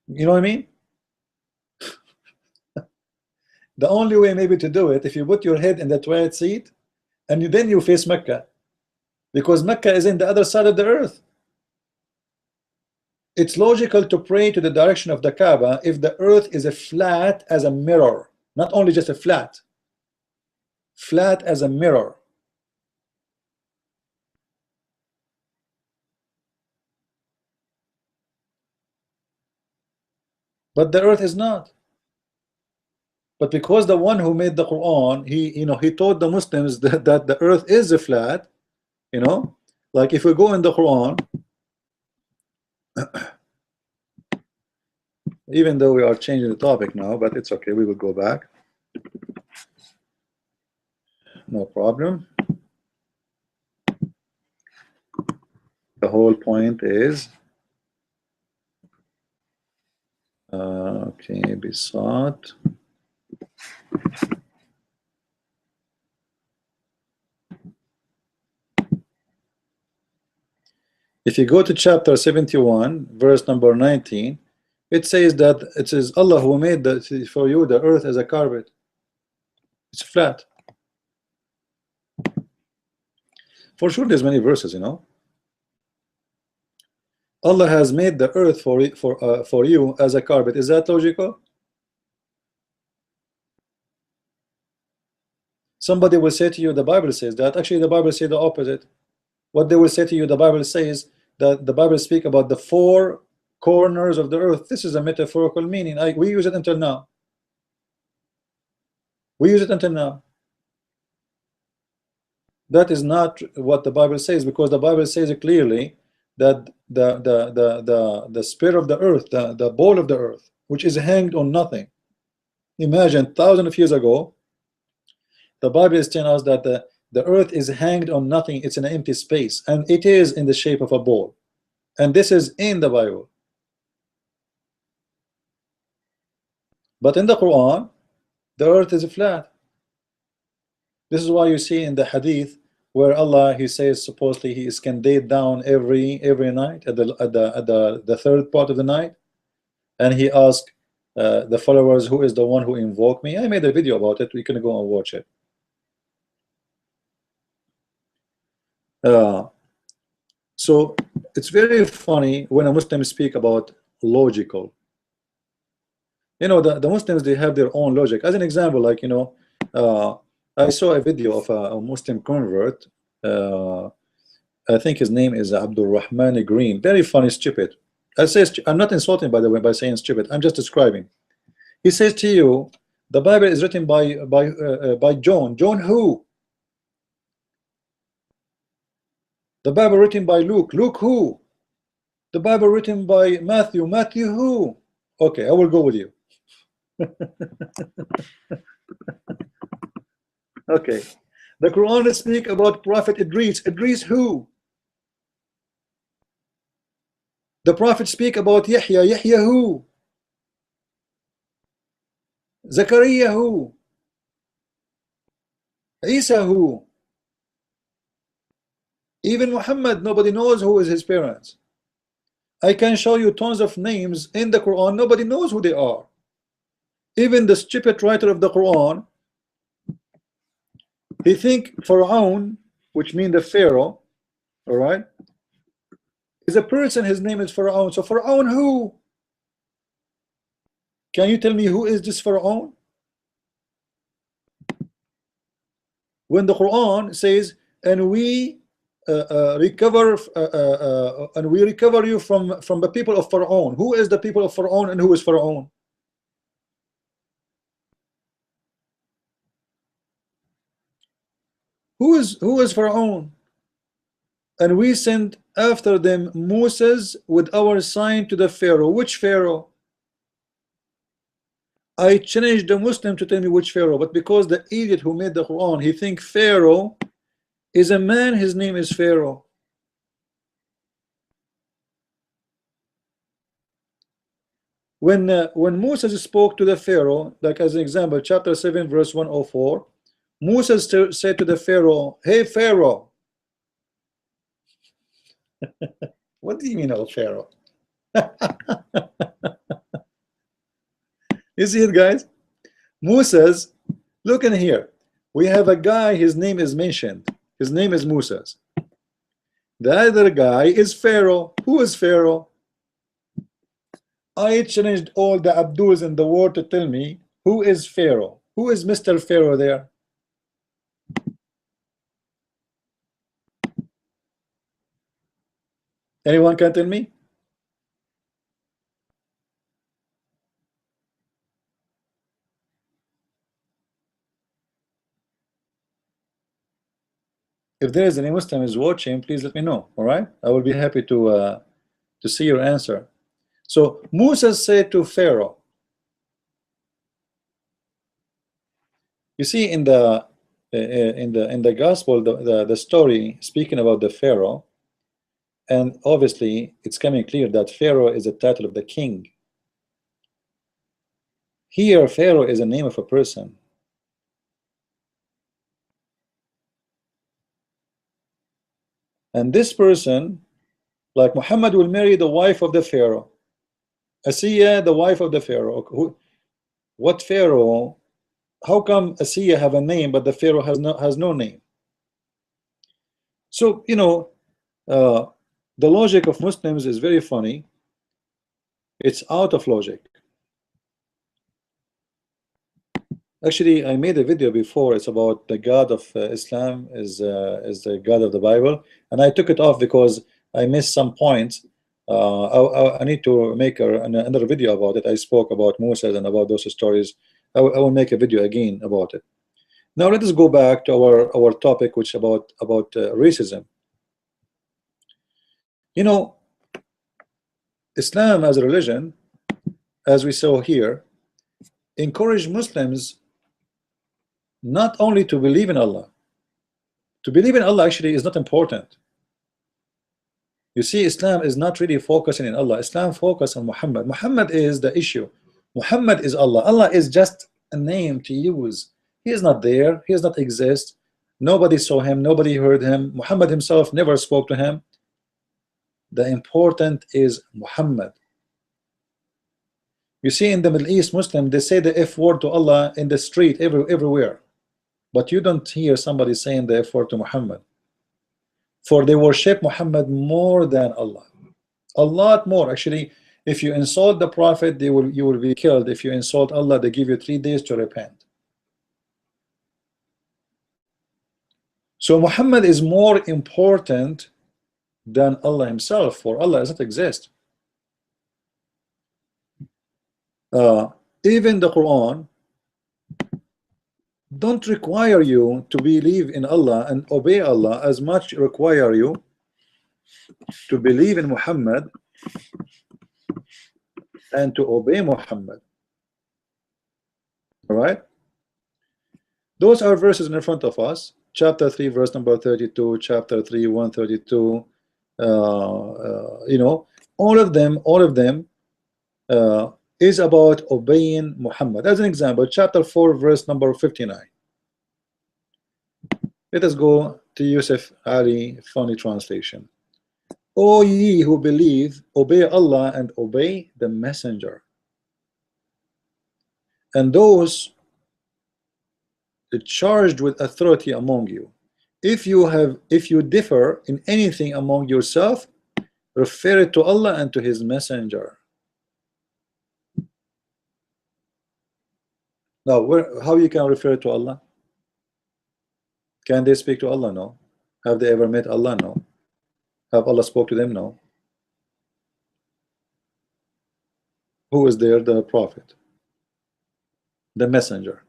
You know what I mean? The only way maybe to do it, if you put your head in the toilet seat and then you face Mecca, because Mecca is in the other side of the earth. It's logical to pray to the direction of the Kaaba if the earth is a flat as a mirror, not only just a flat as a mirror. But the earth is not. But because the one who made the Quran, he taught the Muslims that the earth is a flat, like if we go in the Quran, even though we are changing the topic now, but it's okay, we will go back, no problem. The whole point is okay, besought. If you go to chapter 71 verse number 19, it says that it is Allah who made for you the earth as a carpet. It's flat. For sure there's many verses, Allah has made the earth for you as a carpet. Is that logical? Somebody will say to you the Bible says that. Actually the Bible says the opposite. What they will say to you, the Bible says that the Bible speak about the four corners of the earth. This is a metaphorical meaning. We use it until now. We use it until now. That is not what the Bible says, because the Bible says it clearly that the spirit of the earth, the ball of the earth, which is hanged on nothing. Imagine thousands of years ago, the Bible is telling us that the earth is hanged on nothing. It's an empty space, and it is in the shape of a ball, and this is in the Bible. But in the Quran, the earth is flat. This is why you see in the hadith where Allah, he says supposedly he is candid down every night at the third part of the night, and he asked the followers, who is the one who invoked me? I made a video about it. We can go and watch it. So it's very funny when a Muslim speak about logical. The Muslims, they have their own logic. As an example, like I saw a video of a Muslim convert. I think his name is Abdul Rahman Green. Very funny, stupid. I'm not insulting, by the way, by saying stupid. I'm just describing. He says to you, the Bible is written by John. John who? The Bible written by Luke. Luke who? The Bible written by Matthew. Matthew who? Okay, I will go with you. Okay. The Quran speak about Prophet Idris. Idris who? The Prophet speak about Yahya. Yahya who? Zachariah who? Isa who? Even Muhammad, nobody knows who is his parents. I can show you tons of names in the Quran, nobody knows who they are. Even the stupid writer of the Quran, he think Pharaoh, which means the Pharaoh, all right, is a person, his name is Pharaoh. So Pharaoh who? Can you tell me who is this Pharaoh? When the Quran says, and we recover you from the people of Pharaoh. Who is the people of Pharaoh and who is Pharaoh? Who is Pharaoh? And we sent after them Moses with our sign to the Pharaoh. Which Pharaoh? I challenge the Muslim to tell me which Pharaoh, but because the idiot who made the Quran, he think Pharaoh is a man, his name is Pharaoh. When Moses spoke to the Pharaoh, like as an example, chapter 7, verse 104, Moses said to the Pharaoh, hey Pharaoh. What do you mean, oh Pharaoh? You see it, guys? Moses, look in here. We have a guy, his name is mentioned. His name is Moses. The other guy is Pharaoh. Who is Pharaoh? I challenged all the Abduls in the world to tell me who is Pharaoh. Who is Mr. Pharaoh there? Anyone can tell me? If there is any Muslim is watching, please let me know. All right, I will be happy to see your answer. So Moses said to Pharaoh, you see in the gospel, the story speaking about the Pharaoh, and obviously it's coming clear that Pharaoh is a title of the king. Here Pharaoh is a name of a person. And this person, like Muhammad, will marry the wife of the Pharaoh. Asiya, the wife of the Pharaoh. What Pharaoh? How come Asiya have a name but the Pharaoh has no name? So the logic of Muslims is very funny. It's out of logic. Actually, I made a video before. It's about the God of Islam is the God of the Bible, and I took it off because I missed some points. I need to make another video about it. I spoke about Moses and about those stories. I will make a video again about it. Now let us go back to our topic, which about racism. Islam as a religion, as we saw here, encourage Muslims not only to believe in Allah. To believe in Allah actually is not important. You see, Islam is not really focusing in Allah. Islam focus on Muhammad. Muhammad is the issue. Muhammad is Allah. Allah is just a name to use. He is not there. He does not exist. Nobody saw him. Nobody heard him. Muhammad himself never spoke to him. The important is Muhammad. You see, in the Middle East, Muslim, they say the F word to Allah in the street, everywhere. But you don't hear somebody saying the F word to Muhammad. For they worship Muhammad more than Allah. A lot more. Actually, if you insult the Prophet, you will be killed. If you insult Allah, they give you 3 days to repent. So Muhammad is more important than Allah himself, for Allah doesn't exist. Even the Quran don't require you to believe in Allah and obey Allah as much require you to believe in Muhammad and to obey Muhammad. All right, those are verses in front of us. Chapter 3 verse number 32, chapter 3 132. All of them is about obeying Muhammad. As an example, chapter 4 verse number 59. Let us go to Yusuf Ali funny translation. O ye who believe, obey Allah and obey the messenger, and those charged with authority among you. If you differ in anything among yourself, refer it to Allah and to his messenger. Now, how you can refer to Allah? Can they speak to Allah? No. Have they ever met Allah? No. Have Allah spoke to them? No. Who is there? The Prophet, the messenger.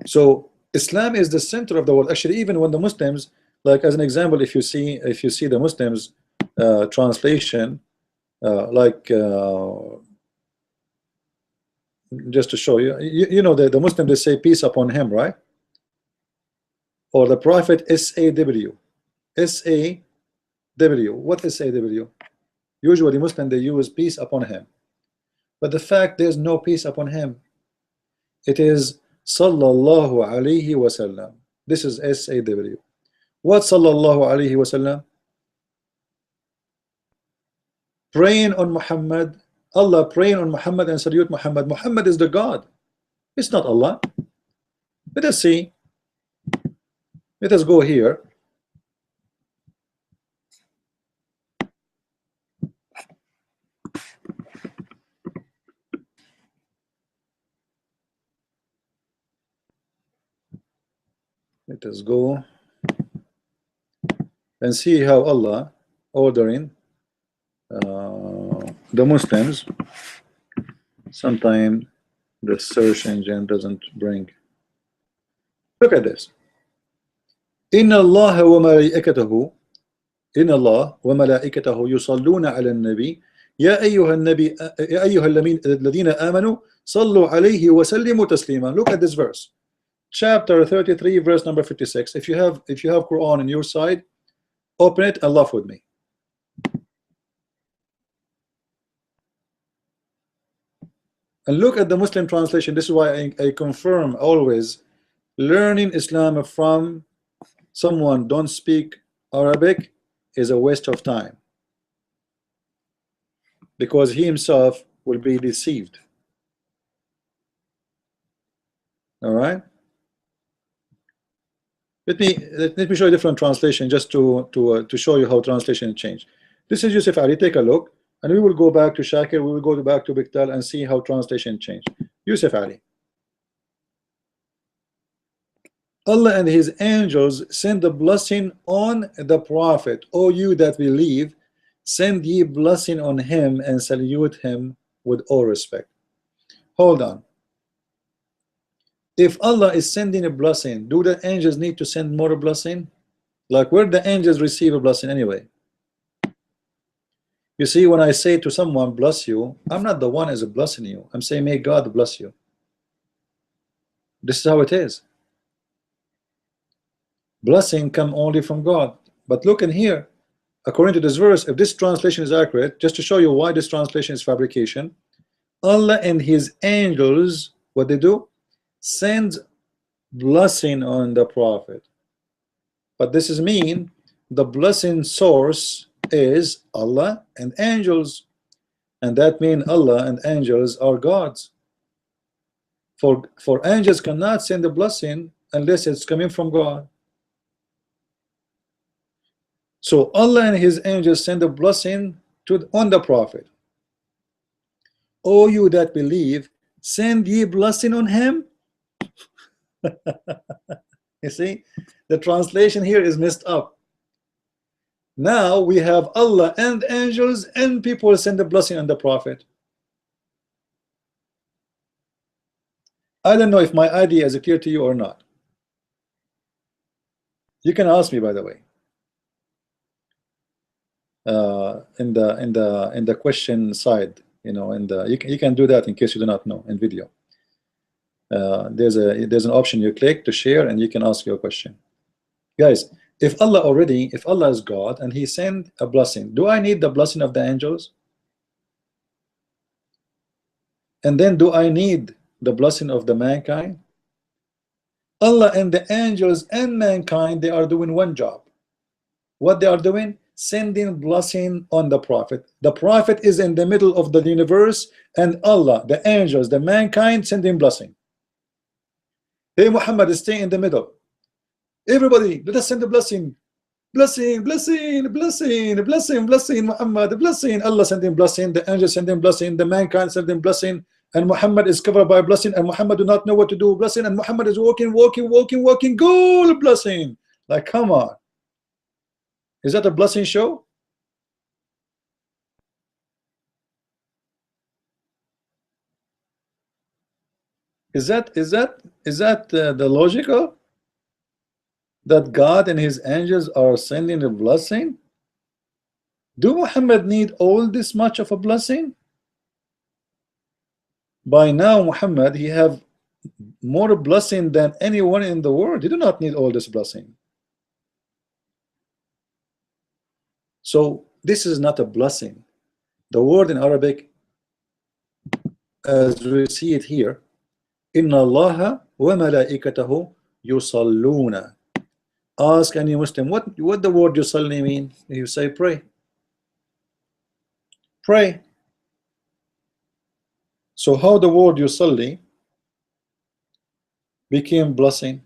So Islam is the center of the world. Actually, even when the Muslims, like as an example, if you see the Muslims translation, like just to show you, you know, the Muslims, they say peace upon him, right? Or the Prophet, SAW. SAW. What is SAW? Usually Muslim, they use peace upon him, but the fact there's no peace upon him. It is sallallahu alayhi wasallam. This is SAW. What sallallahu alayhi wasallam? Praying on Muhammad. Allah praying on Muhammad and salute Muhammad. Muhammad is the God. It's not Allah. Let us see. Let us go here. Let us go and see how Allah ordering the Muslims. Sometimes the search engine doesn't bring. Look at this. Inna Allah wa malaikatahu, Inna Allah wa malaikatahu yusalluna ala nabi ya ayyuha nabi ya ayyuha alladhina amanu sallu alayhi wa sallimu taslima. Look at this verse, chapter 33, verse number 56. If you have Quran on your side, open it and laugh with me. And look at the Muslim translation. This is why I confirm always, learning Islam from someone don't speak Arabic is a waste of time, because he himself will be deceived. All right, let me show you a different translation, just to show you how translation changed. This is Yusuf Ali. Take a look, and we will go back to Shakir. We will go back to Biktal and see how translation changed. Yusuf Ali. Allah and his angels send a blessing on the Prophet. O you that believe, send ye blessing on him and salute him with all respect. Hold on. If Allah is sending a blessing, do the angels need to send more blessing? Like, where the angels receive a blessing anyway? You see, when I say to someone bless you, I'm not the one as a blessing you. I'm saying may God bless you. This is how it is. Blessing come only from God. But look in here, according to this verse, if this translation is accurate, just to show you why this translation is fabrication, Allah and his angels, what they do? Send blessing on the Prophet. But this is mean the blessing source is Allah and angels, and that means Allah and angels are gods. For angels cannot send the blessing unless it's coming from God. So Allah and his angels send a blessing on the Prophet. O you that believe, send ye blessing on him. You see, the translation here is messed up. Now we have Allah and angels and people send a blessing on the Prophet. I don't know if my idea is clear to you or not. You can ask me, by the way, in the question side, you know, you can do that in case you do not know in video. There's an option you click to share and you can ask your question. Guys, if Allah is God and he sent a blessing, do I need the blessing of the angels? And then do I need the blessing of the mankind? Allah and the angels and mankind, they are doing one job. What they are doing? Sending blessing on the Prophet. The Prophet is in the middle of the universe, and Allah, the angels, the mankind sending blessing. Hey Muhammad, stay in the middle. Everybody, let us send a blessing. Blessing, blessing, blessing, blessing, blessing, Muhammad, blessing. Allah sending blessing, the angels sending blessing, the mankind sending blessing, and Muhammad is covered by blessing, and Muhammad do not know what to do with blessing, and Muhammad is walking, goal blessing. Like, come on. Is that a blessing show? Is that the logical? That God and his angels are sending a blessing? Do Muhammad need all this much of a blessing? By now Muhammad, he have more blessing than anyone in the world. He do not need all this blessing. So this is not a blessing. The word in Arabic, as we see it here, Inna Allaha wa malaikatahu yusalluna. Ask any Muslim what the word yusalli mean. You say pray. Pray. So how the word yusalli became blessing?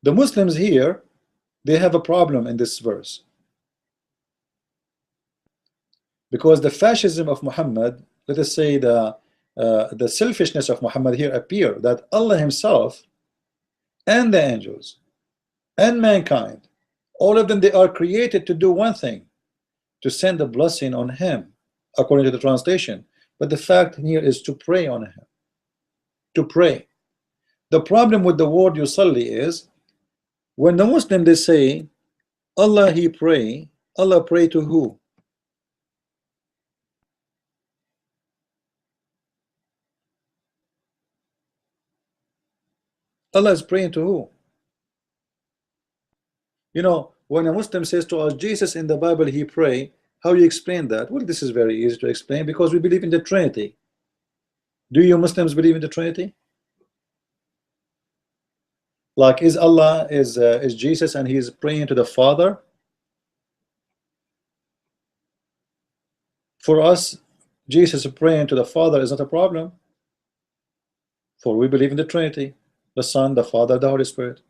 The Muslims here, they have a problem in this verse, because the fascism of Muhammad, let us say the selfishness of Muhammad here appear, that Allah himself and the angels and mankind, all of them, they are created to do one thing, to send a blessing on him, according to the translation. But the fact here is to pray on him, to pray. The problem with the word yusalli is, when the Muslim they say Allah he pray, Allah pray to who? Allah is praying to who? You know, when a Muslim says to us, Jesus in the Bible he pray, how you explain that? Well, this is very easy to explain, because we believe in the Trinity. Do you Muslims believe in the Trinity? Like, is Allah is Jesus and he is praying to the Father? For us, Jesus praying to the Father is not a problem, for we believe in the Trinity, the Son, the Father, the Holy Spirit.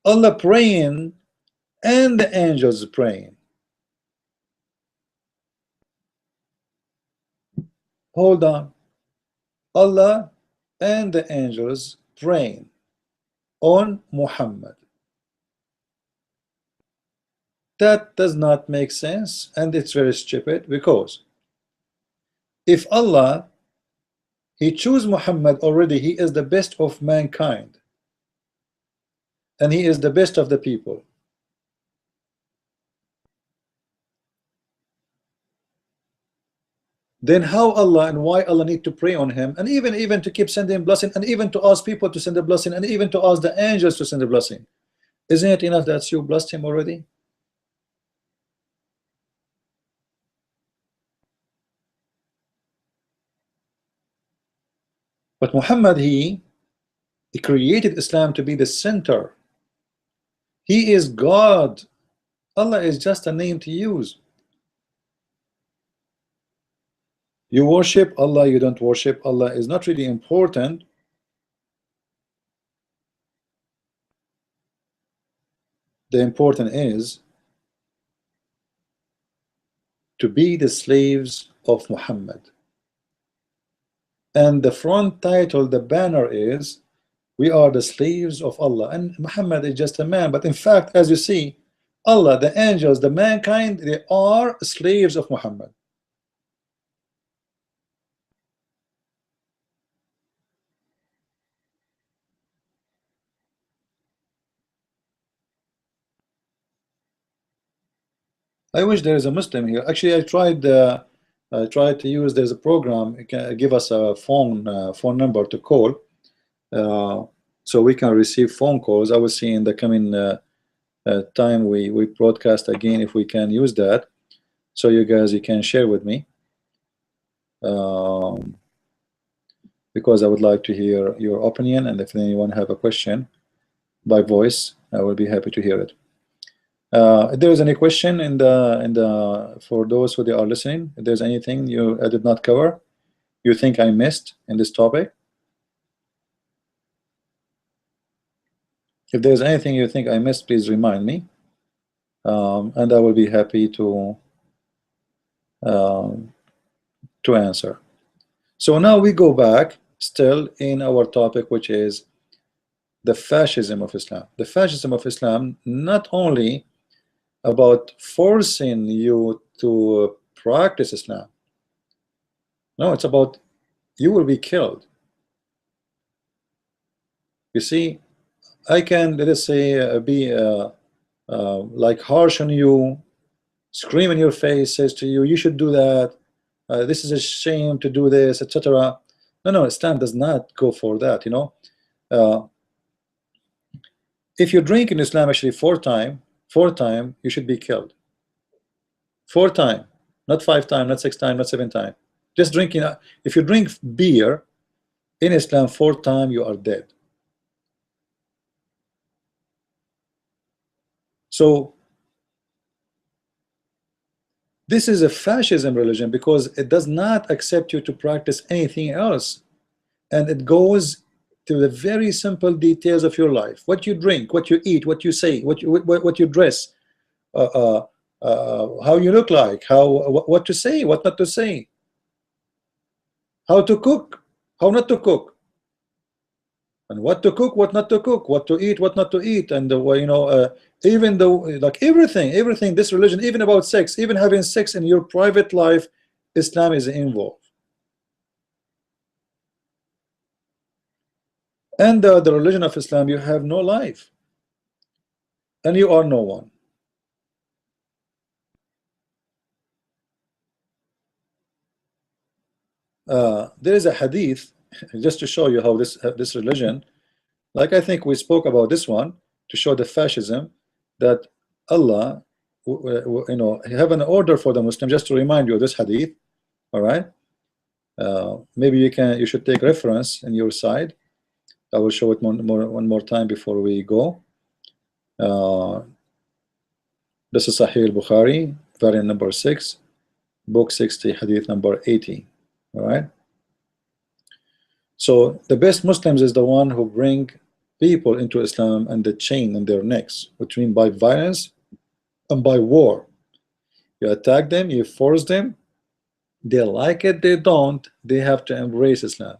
Allah praying and the angels praying. Hold on. Allah and the angels praying on Muhammad. That does not make sense, and it's very stupid, because if Allah he choose Muhammad already, he is the best of mankind and he is the best of the people. Then how Allah and why Allah need to pray on him, and even to keep sending blessing, and even to ask people to send a blessing, and even to ask the angels to send a blessing? Isn't it enough that you blessed him already? But Muhammad, he created Islam to be the center. He is God. Allah is just a name to use. You worship Allah, you don't worship Allah is not really important. The important is to be the slaves of Muhammad. And the front title, the banner is, we are the slaves of Allah, and Muhammad is just a man. But in fact, as you see, Allah, the angels, the mankind, they are slaves of Muhammad. I wish there is a Muslim here. Actually, I tried to use, there's a program, it can give us a phone number to call, so we can receive phone calls. I will see in the coming time we broadcast again if we can use that, so you guys, you can share with me, because I would like to hear your opinion, and if anyone have a question by voice, I will be happy to hear it. If there is any question in the for those who they are listening, if there's anything I did not cover, you think I missed in this topic, if there's anything you think I missed, please remind me, and I will be happy to answer. So now we go back still in our topic, which is the fascism of Islam. The fascism of Islam, not only about forcing you to practice Islam. No, it's about you will be killed. You see, I can, let us say, be like harsh on you, scream in your face, says to you, you should do that, this is a shame to do this, etc. No, Islam does not go for that, you know. If you drink in Islam actually four time, you should be killed. 4 time, not 5 time, not 6 time, not 7 time. Just drinking. If you drink beer in Islam 4 time, you are dead. So this is a fascism religion because it does not accept you to practice anything else, and it goes to the very simple details of your life: what you drink, what you eat, what you say, what you dress, how you look like, what to say, what not to say, how to cook, how not to cook, and what to cook, what not to cook, what to eat, what not to eat, and you know, even though like everything, this religion, even about sex, even having sex in your private life, Islam is involved. And the religion of Islam, you have no life, and you are no one. There is a hadith just to show you how this religion, like I think we spoke about this one, to show the fascism, that Allah, you know, have an order for the Muslim. Just to remind you of this hadith, all right? Maybe you should take reference in your side. I will show it one more time before we go. This is Sahih al-Bukhari, variant number 6, book 60, hadith number 80. All right. So the best Muslims is the one who bring people into Islam and the chain in their necks, which mean by violence and by war. You attack them, you force them, they like it, they don't, they have to embrace Islam,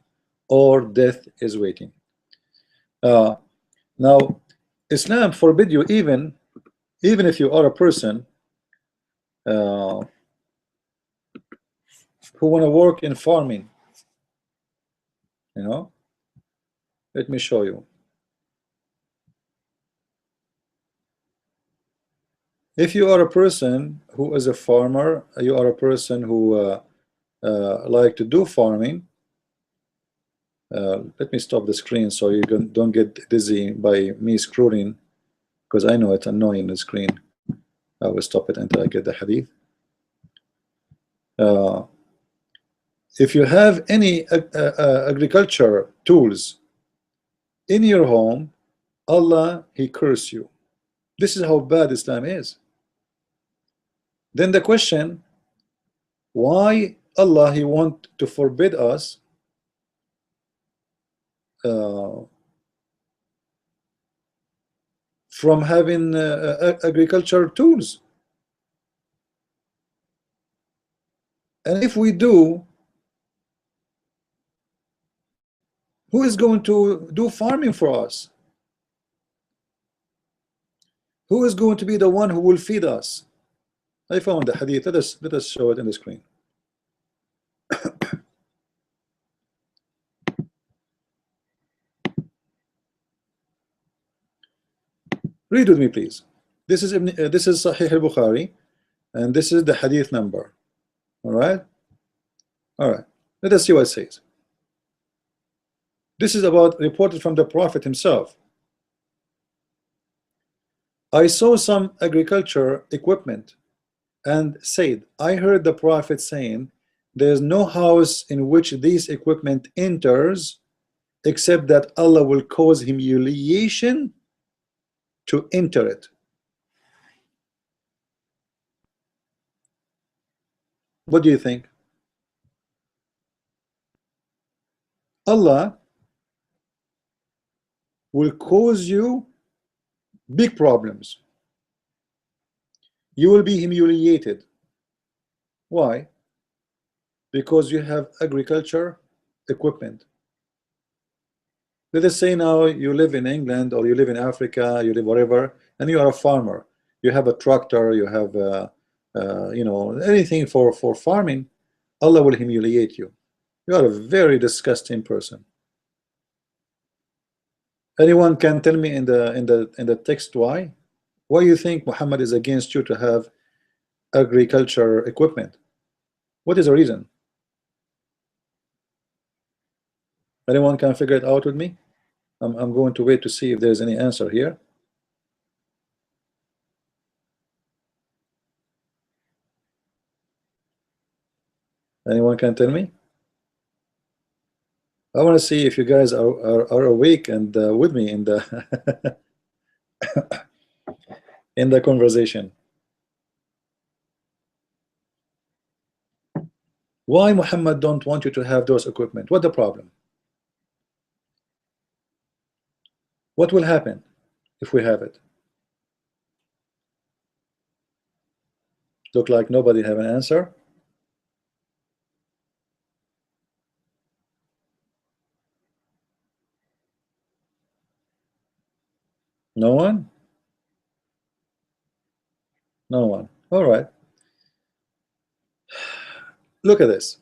or death is waiting. Now, Islam forbid you, even if you are a person who want to work in farming, you know. Let me show you. If you are a person who is a farmer, you are a person who like to do farming. Let me stop the screen so you don't get dizzy by me scrolling, because I know it's annoying, the screen. I will stop it until I get the hadith. If you have any agriculture tools in your home, Allah, He curse you. This is how bad Islam is. Then the question, why Allah, He want to forbid us from having agriculture tools? And if we do, who is going to do farming for us? Who is going to be the one who will feed us? I found the hadith. Let us show it in the screen. Read with me, please. This is Sahih al-Bukhari, and this is the hadith number. All right. Let us see what it says. This is reported from the Prophet himself. I saw some agriculture equipment and said, I heard the Prophet saying, there is no house in which this equipment enters except that Allah will cause humiliation to enter it. What do you think? Allah will cause you big problems. You will be humiliated. Why? Because you have agriculture equipment. Let us say now you live in England, or you live in Africa, you live wherever, and you are a farmer. You have a tractor, you have you know, anything for farming. Allah will humiliate you. You are a very disgusting person. Anyone can tell me in the text why? Why do you think Muhammad is against you to have agriculture equipment? What is the reason? Anyone can figure it out with me? I'm going to wait to see if there's any answer here. Anyone can tell me? I want to see if you guys are awake and with me in the in the conversation. Why Muhammad don't want you to have those equipment? What the problem? What will happen if we have it? Look like nobody have an answer. No one? No one. All right. Look at this.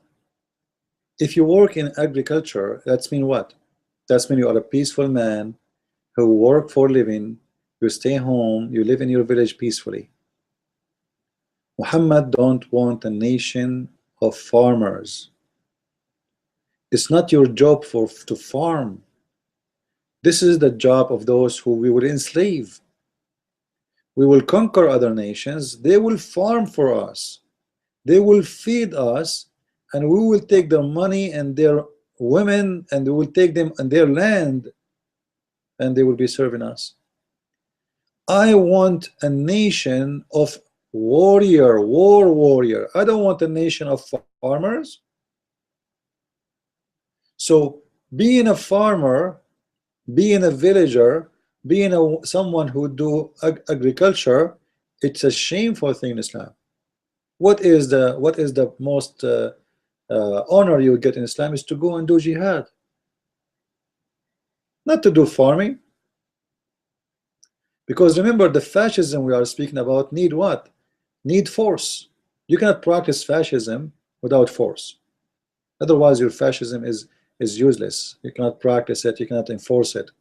If you work in agriculture, that's mean what? That's mean you are a peaceful man who work for a living, you stay home, you live in your village peacefully. Muhammad don't want a nation of farmers. It's not your job to farm. This is the job of those who we will enslave. We will conquer other nations. They will farm for us. They will feed us, and we will take their money and their women, and we will take them and their land, and they will be serving us. I want a nation of war warrior. I don't want a nation of farmers. So being a farmer, being a villager, being someone who do agriculture, it's a shameful thing in Islam. What is the most honor you get in Islam is to go and do jihad, not to do farming. Because remember, the fascism we are speaking about need what? Need force. You cannot practice fascism without force. Otherwise, your fascism is useless. You cannot practice it. You cannot enforce it.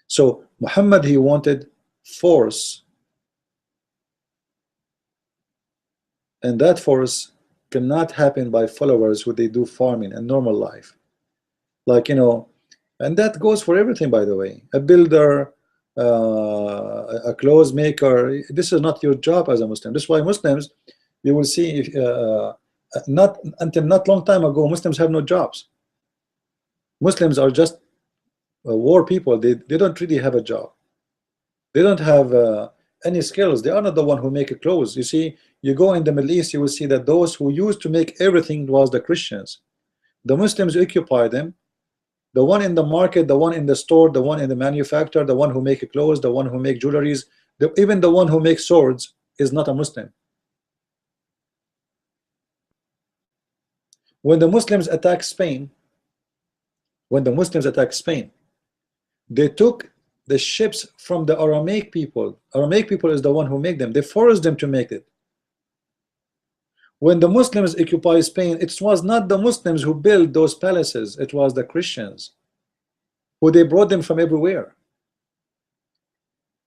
So Muhammad, he wanted force, and that force cannot happen by followers who they do farming and normal life, like, you know. And that goes for everything, by the way. A builder, a clothes maker. This is not your job as a Muslim. This is why Muslims, you will see, if not until not long time ago, Muslims have no jobs. Muslims are just war people. They don't really have a job. They don't have any skills. They are not the one who make clothes. You see, you go in the Middle East, you will see that those who used to make everything was the Christians. The Muslims occupy them. The one in the market, the one in the store, the one in the manufacturer, the one who make clothes, the one who make jewelries, even the one who makes swords is not a Muslim. When the Muslims attack Spain, when the Muslims attack Spain, they took the ships from the Aramaic people. Aramaic people is the one who make them. They forced them to make it. When the Muslims occupy Spain, it was not the Muslims who built those palaces. It was the Christians, who they brought them from everywhere.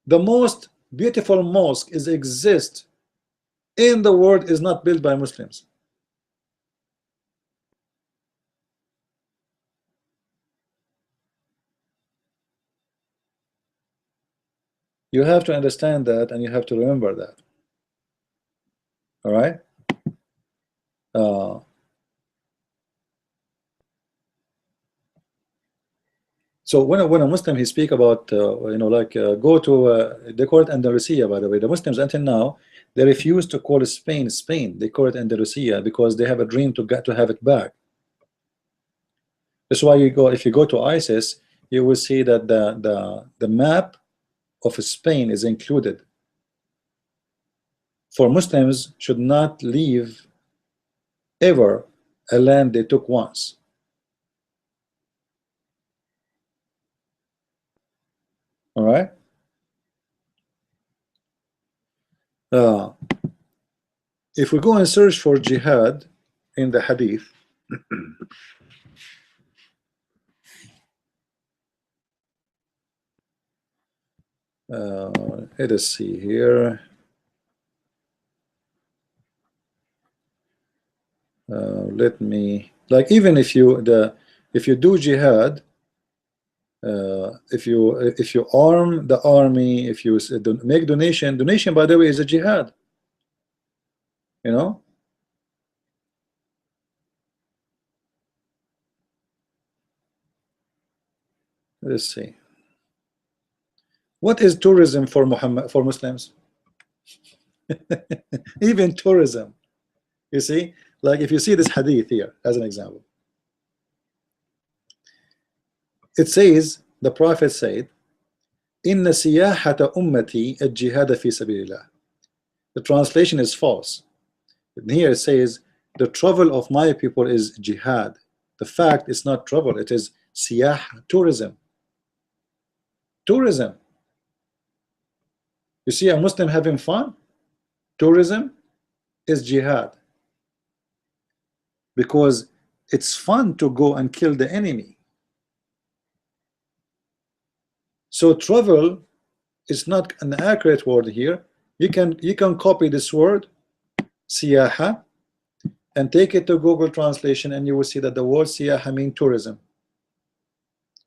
The most beautiful mosque is exist in the world is not built by Muslims. You have to understand that, and you have to remember that. All right. So when a Muslim, he speak about you know, like go to they call it Andalusia, by the way. The Muslims until now, they refuse to call Spain Spain. They call it Andalusia because they have a dream to get to have it back. That's why you go, if you go to ISIS, you will see that the map of Spain is included. For Muslims should not leave ever a land they took once. All right. If we go and search for jihad in the hadith, Let us see here. Let me, like, even if you do jihad, if you arm the army, if you make donation, by the way, is a jihad, you know. Let's see, what is tourism for Muslims? Even tourism, you see, like if you see this hadith here as an example, it says, the Prophet said, inna siyahata ummati al-jihad fi sabilillah. The translation is false. Here it says the travel of my people is jihad. The fact is not travel, it is siyah, tourism. Tourism. You see a Muslim having fun? Tourism is jihad, because it's fun to go and kill the enemy. So travel is not an accurate word here. You can copy this word siyaha and take it to Google translation, and you will see that the word siyaha means tourism,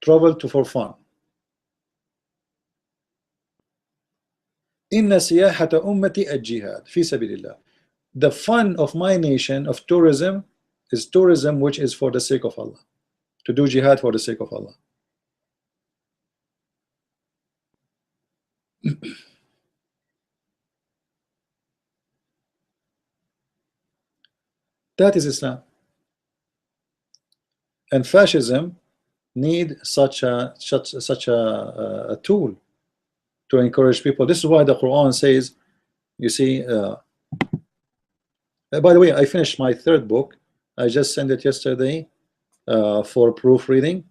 travel to for fun. Inna siyahata ummati al-jihad fi sabilillah. The fun of my nation of tourism is tourism which is for the sake of Allah, to do jihad for the sake of Allah. That is Islam. And fascism need such a tool to encourage people. This is why the Quran says, you see, by the way, I finished my third book. I just sent it yesterday for proofreading,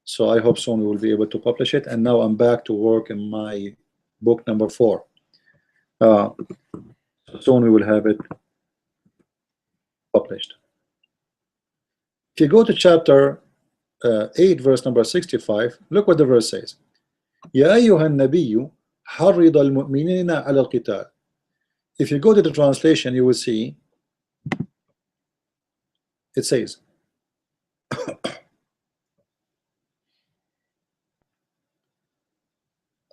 so I hope soon we will be able to publish it. And now I'm back to work in my book number 4. Soon we will have it published. If you go to chapter 8, verse number 65, look what the verse says. يا أيها النبي حرض المؤمنين على القتال. If you go to the translation, you will see it says,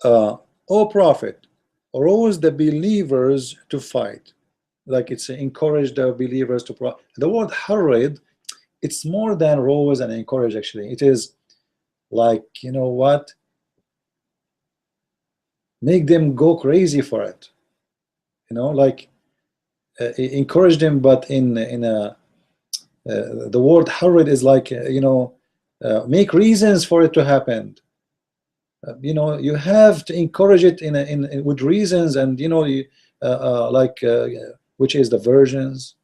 O Prophet, rouse the believers to fight. Like it's encourage the believers to the word harrid, it's more than rouse and encourage. Actually, it is like, you know what, make them go crazy for it, you know, like encourage them, but in a the word harrid is like, you know, make reasons for it to happen. You know, you have to encourage it in with reasons, and you know, which is the virgins,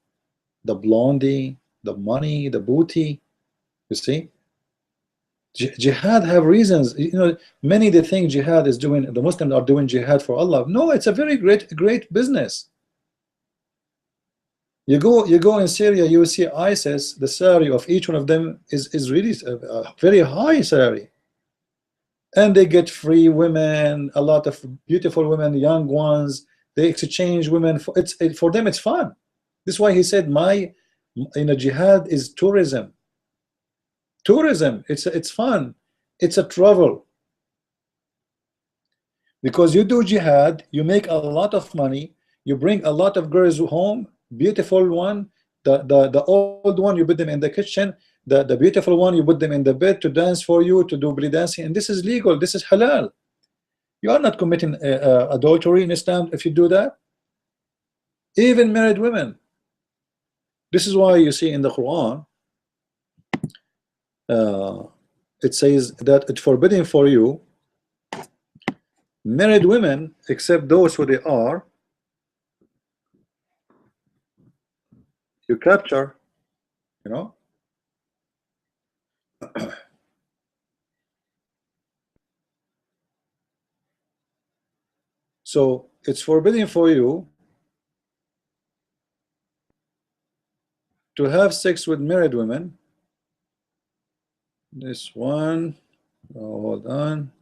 the blondie, the money, the booty. You see, jihad have reasons. You know, many they think jihad is doing, the Muslims are doing jihad for Allah. No, it's a very great business. You go in Syria, you will see ISIS, the salary of each one of them is really a very high salary. And they get free women, a lot of beautiful women, young ones. They exchange women for for them it's fun. This is why he said my, you know, jihad is tourism. Tourism, it's fun. It's a travel. Because you do jihad, you make a lot of money, you bring a lot of girls home, beautiful one, the old one you put them in the kitchen, the beautiful one you put them in the bed to dance for you, to do belly dancing, and this is legal, this is halal. You are not committing adultery in Islam if you do that. Even married women. This is why you see in the Quran it says that it's forbidden for you married women except those who they are you capture, you know. So it's forbidden for you to have sex with married women. This one, oh, hold on.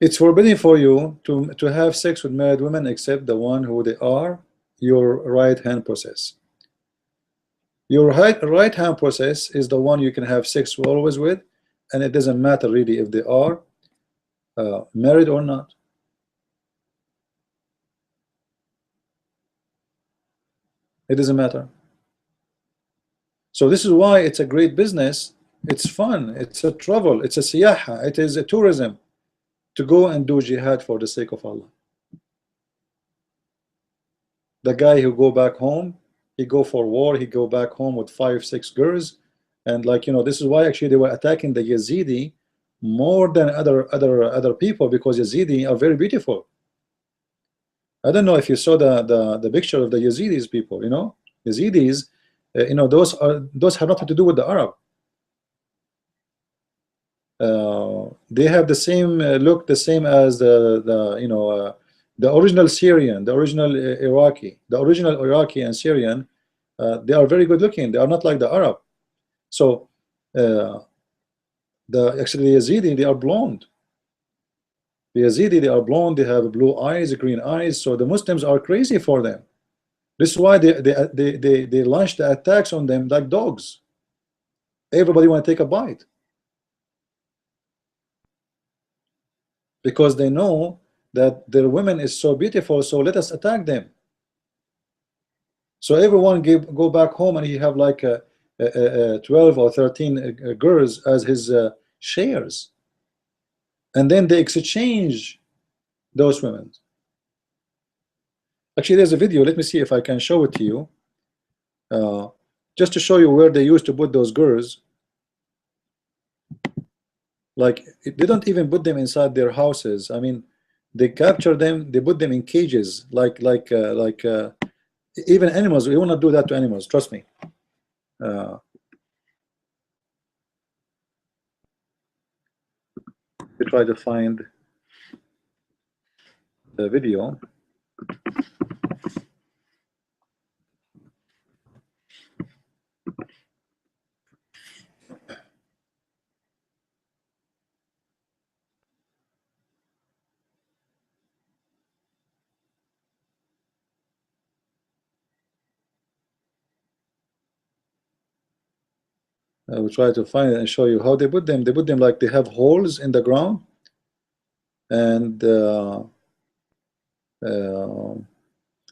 It's forbidden for you to have sex with married women except the one who they are your right hand process. Your right hand process is the one you can have sex always with, and it doesn't matter really if they are married or not. It doesn't matter. So this is why it's a great business. It's fun. It's a travel. It's a siyaha. It is a tourism to go and do jihad for the sake of Allah. The guy who go back home, he go for war, he go back home with 5-6 girls, and like this is why actually they were attacking the Yazidi more than other people, because Yazidi are very beautiful. I don't know if you saw the picture of the Yazidis people. Yazidis, those have nothing to do with the Arab. They have the same look, the same as the original Syrian, the original Iraqi, and Syrian. They are very good looking. They are not like the Arab. So actually the Yazidi, they are blonde. The Yazidi, they are blonde. They have blue eyes, green eyes. So the Muslims are crazy for them. This is why they launch the attacks on them like dogs. Everybody want to take a bite, because they know that their women is so beautiful, so let us attack them. So everyone go back home and he have like 12 or 13 girls as his shares, and then they exchange those women. Actually, there's a video. Let me see if I can show it to you, just to show you where they used to put those girls. Like, they don't even put them inside their houses. I mean, they capture them, they put them in cages, like even animals. We will not do that to animals, trust me. We try to find the video. I will try to find it and show you how they put them. They put them like they have holes in the ground, and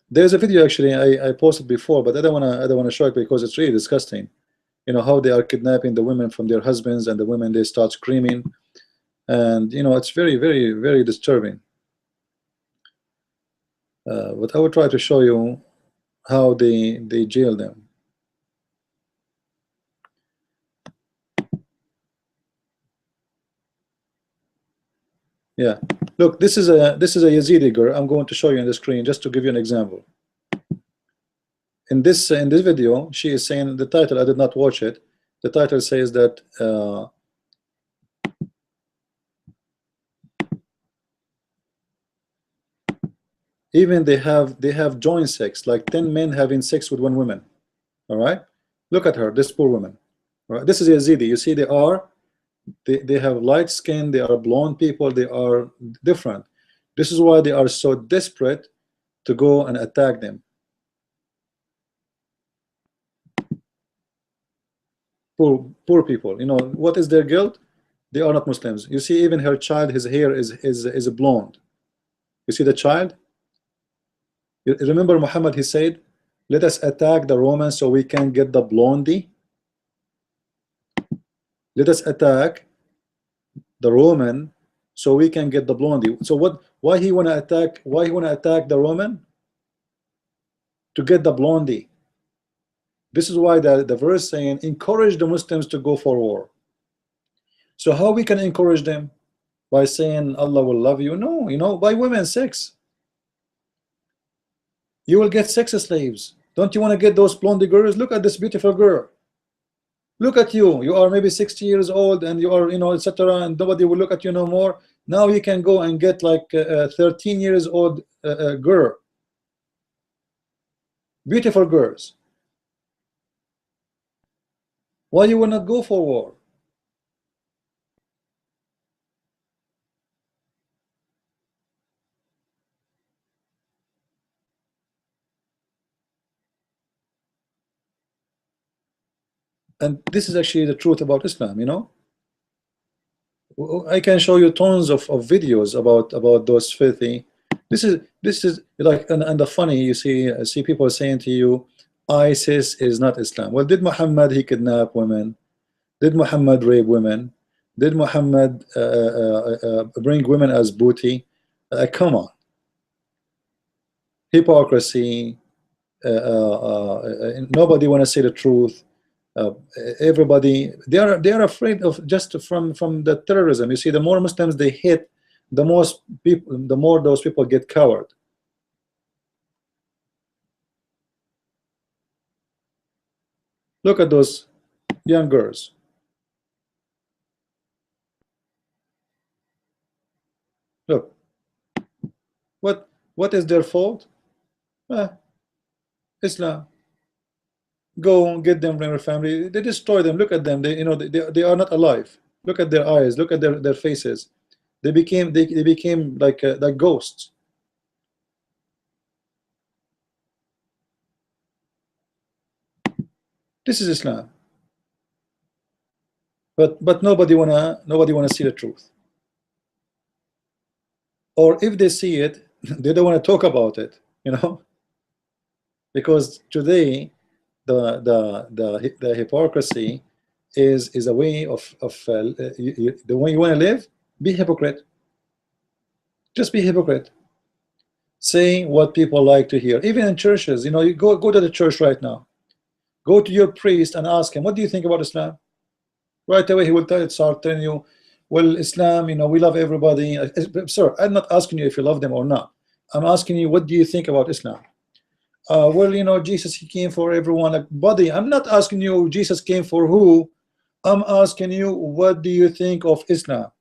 there's a video actually I posted before, but I don't wanna show it because it's really disgusting. How they are kidnapping the women from their husbands, and the women, they start screaming, and it's very, very, very disturbing. But I will try to show you how they jail them. Yeah, look, this is a Yazidi girl. I'm going to show you on the screen just to give you an example. In this video, she is saying, the title, I did not watch it. The title says that even they have joint sex, like 10 men having sex with one woman. All right, look at her, this poor woman. All right, this is Yazidi. You see, they have light skin, they are blonde people, they are different. This is why they are so desperate to go and attack them. Poor people. What is their guilt? They are not Muslims. You see, even her child, his hair is blonde. You see the child? You remember Muhammad, he said, let us attack the Romans so we can get the blondie. Let us attack the Roman so we can get the blondie. So why he want to attack the Roman? To get the blondie. This is why the verse saying, encourage the Muslims to go for war. So how we can encourage them? By saying Allah will love you? No, by women's sex. You will get sex slaves. Don't you want to get those blondie girls? Look at this beautiful girl. Look at you. You are maybe 60 years old, and you are, etc., and nobody will look at you no more. Now you can go and get like a 13 years old girl. Beautiful girls. Why you will not go for war? And this is actually the truth about Islam, you know. I can show you tons of videos about those filthy. This is like, and the funny, you see people saying to you, ISIS is not Islam. Well, did Muhammad, he kidnap women? Did Muhammad rape women? Did Muhammad bring women as booty? Come on, hypocrisy. Nobody want to say the truth. Everybody, they are afraid of just from the terrorism. You see, the more Muslims they hit, the more those people get coward. Look at those young girls. Look, what is their fault? Islam. Go get them from your family. They destroy them. Look at them. They are not alive. Look at their eyes. Look at their faces. They became like ghosts. This is Islam. But nobody wanna see the truth. Or if they see it, they don't want to talk about it, you know, because today the hypocrisy is a way of the way you want to live. Be hypocrite. Just be hypocrite. Say what people like to hear. Even in churches, you know, you go to the church right now. Go to your priest and ask him, what do you think about Islam? Right away he will start telling you, well, Islam, you know, we love everybody. Sir, I'm not asking you if you love them or not. I'm asking you, what do you think about Islam? Well, you know, Jesus, he came for everyone. Like, buddy, I'm not asking you Jesus came for who. I'm asking you, what do you think of Islam?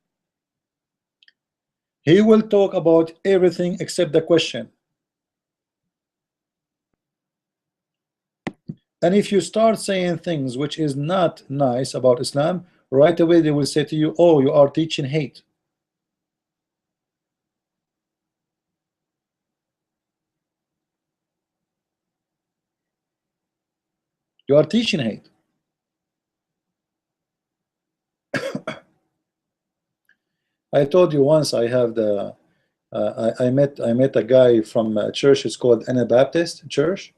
He will talk about everything except the question. And if you start saying things which is not nice about Islam, right away they will say to you, oh, you are teaching hate. You are teaching hate. I told you once, I have the I met a guy from a church. It's called Anabaptist church,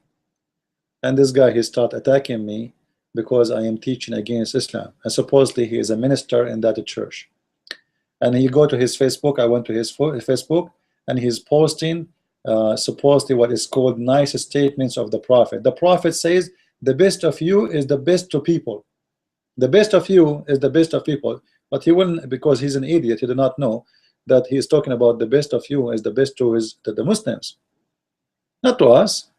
and this guy, he started attacking me because I am teaching against Islam, and supposedly he is a minister in that church. And he go to his Facebook. I went to his Facebook, and he's posting supposedly what is called nice statements of the Prophet. The Prophet says the best of you is the best to people. The best of you is the best of people. But he wouldn't, because he's an idiot. He did not know that he's talking about the best of you is the best to the Muslims, not to us.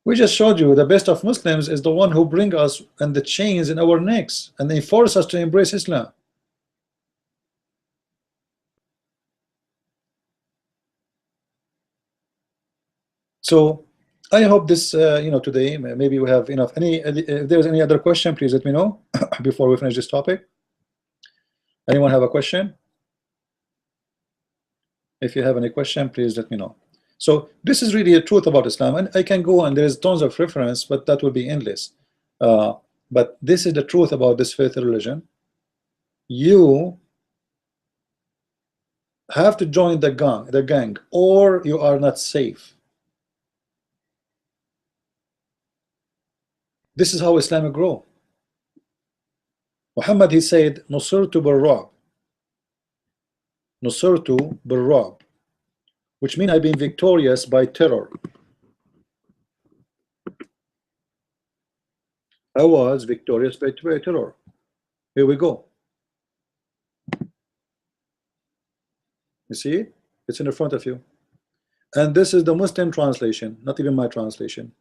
We just showed you the best of Muslims is the one who bring us and the chains in our necks, and they force us to embrace Islam. So I hope this, you know, today maybe we have enough. If there's any other question, please let me know before we finish this topic. Anyone have a question? If you have any question, please let me know. So this is really the truth about Islam, and I can go and there's tons of reference, but that will be endless. But this is the truth about this faith religion. You have to join the gang, or you are not safe. This is how Islam grow. Muhammad, he said, "Nusirtu bil-Ra'b." Nusirtu bil-Ra'b, which means I've been victorious by terror. I was victorious by terror. Here we go. You see it? It's in the front of you. And this is the Muslim translation, not even my translation.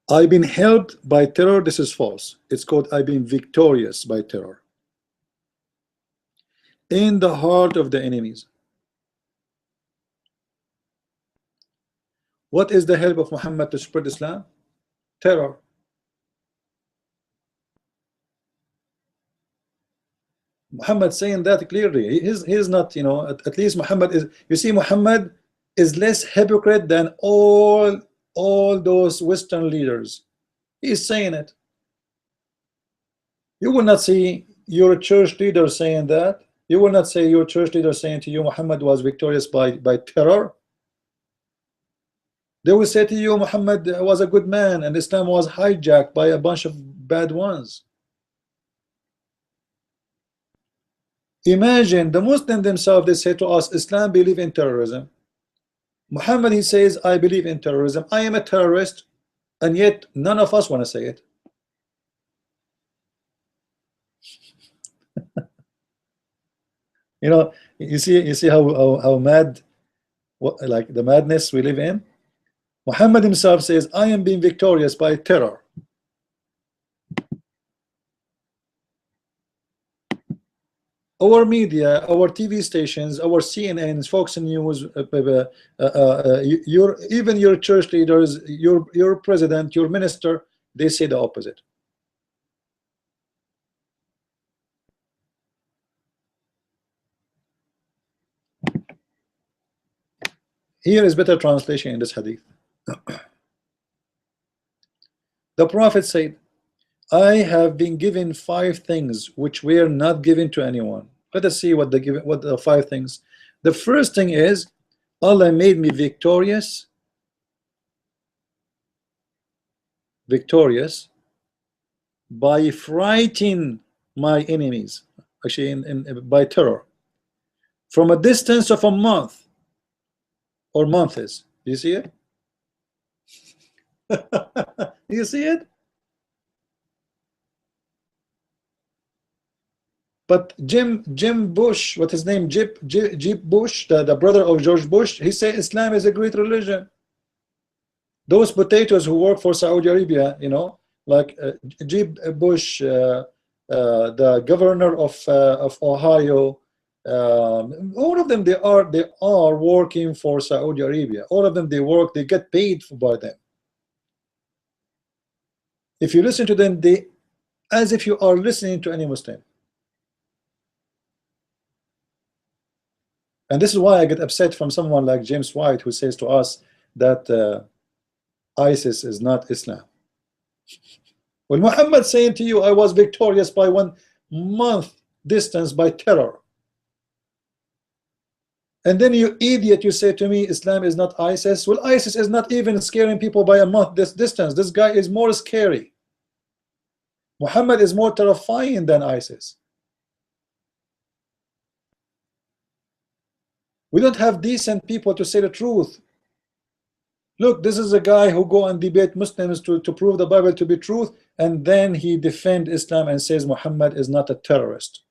I've been helped by terror. This is false. It's called I've been victorious by terror. In the heart of the enemies. What is the help of Muhammad to spread Islam? Terror. Muhammad saying that clearly. He's not, you know, at least Muhammad is, you see, Muhammad is less hypocrite than all all those Western leaders. He's saying it. You will not see your church leader saying that. You will not say your church leader saying to you Muhammad was victorious by terror. They will say to you Muhammad was a good man and Islam was hijacked by a bunch of bad ones. Imagine the Muslims themselves, they say to us Islam believe in terrorism. Muhammad, he says I believe in terrorism, I am a terrorist, and yet none of us want to say it. You know, you see how mad, like the madness we live in. Muhammad himself says I am being victorious by terror. Our media, our TV stations, our CNNs, Fox News, even your church leaders, your president, your minister, they say the opposite. Here is better translation in this hadith. The Prophet said, I have been given 5 things which were not given to anyone. Let us see what the 5 things. The first thing is Allah made me victorious by frightening my enemies, actually by terror, from a distance of a month or months. Do you see it? Do you see it? But Jim Bush, what his name, Jeb Bush, the brother of George Bush, he said Islam is a great religion. Those potatoes who work for Saudi Arabia, you know, like Jeb Bush, the governor of Ohio, all of them, they are working for Saudi Arabia. All of them, they get paid by them. If you listen to them, as if you are listening to any Muslim. And this is why I get upset from someone like James White, who says to us that ISIS is not Islam. When Muhammad saying to you, I was victorious by 1 month distance by terror, and then you idiot, you say to me Islam is not ISIS. Well, ISIS is not even scaring people by a month this distance. This guy is more scary. Muhammad is more terrifying than ISIS. We don't have decent people to say the truth. Look, this is a guy who go and debate Muslims to prove the Bible to be truth, and then he defend Islam and says Muhammad is not a terrorist.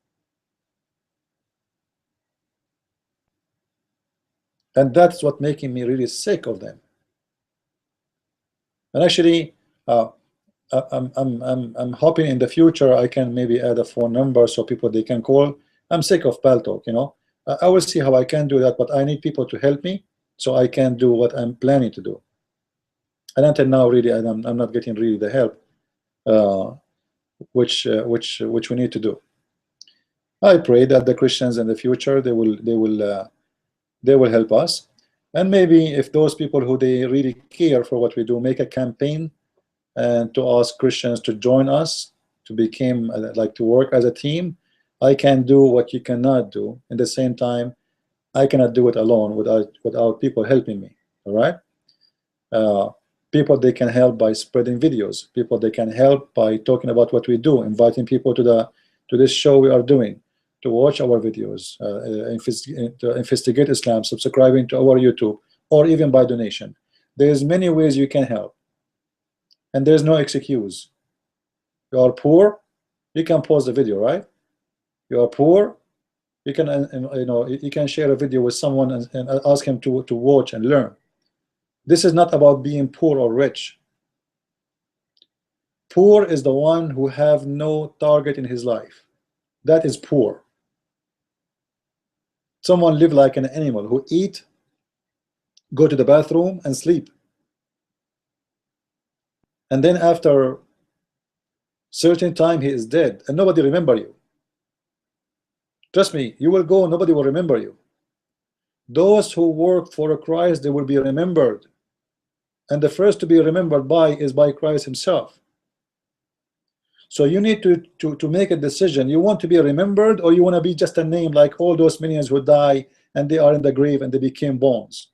And that's what making me really sick of them. And actually, I'm hoping in the future I can maybe add a phone number so people they can call. I'm sick of Paltalk, you know. I will see how I can do that, but I need people to help me so I can do what I'm planning to do. And until now, really, I'm not getting really the help which we need to do. I pray that the Christians in the future they will help us, and maybe if those people who they really care for what we do make a campaign and to ask Christians to join us to become like to work as a team, I can do what you cannot do. At the same time, I cannot do it alone without people helping me. All right. People they can help by spreading videos. People they can help by talking about what we do, inviting people to this show we are doing, to watch our videos, to investigate Islam, subscribing to our YouTube, or even by donation. There's many ways you can help, and there's no excuse. You are poor, you can pause the video, right? You are poor, you can you can share a video with someone and ask him to watch and learn. This is not about being poor or rich. Poor is the one who have no target in his life. That is poor. Someone live like an animal, who eat, go to the bathroom and sleep, and then after certain time he is dead and nobody remember you. Trust me, you will go, nobody will remember you. Those who work for Christ, they will be remembered. and the first to be remembered by is by Christ himself. So you need to make a decision. You want to be remembered, or you want to be just a name like all those millions who die and they are in the grave and they became bones.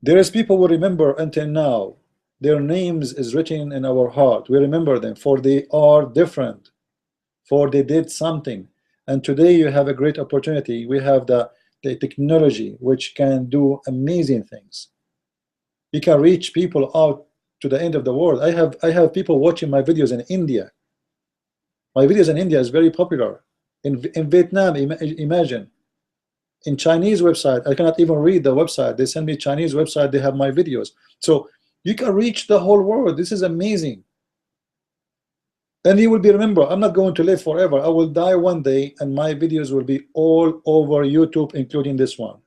There is people who remember until now. Their names is written in our heart. We remember them, for they are different, for they did something. And today you have a great opportunity. We have the technology which can do amazing things. You can reach people out to the end of the world. I have people watching my videos in India. My videos in India is very popular. In Vietnam, imagine. In Chinese website, I cannot even read the website. They send me Chinese website, they have my videos. So you can reach the whole world. This is amazing. And you will be remembered. I'm not going to live forever. I will die one day and my videos will be all over YouTube, including this one.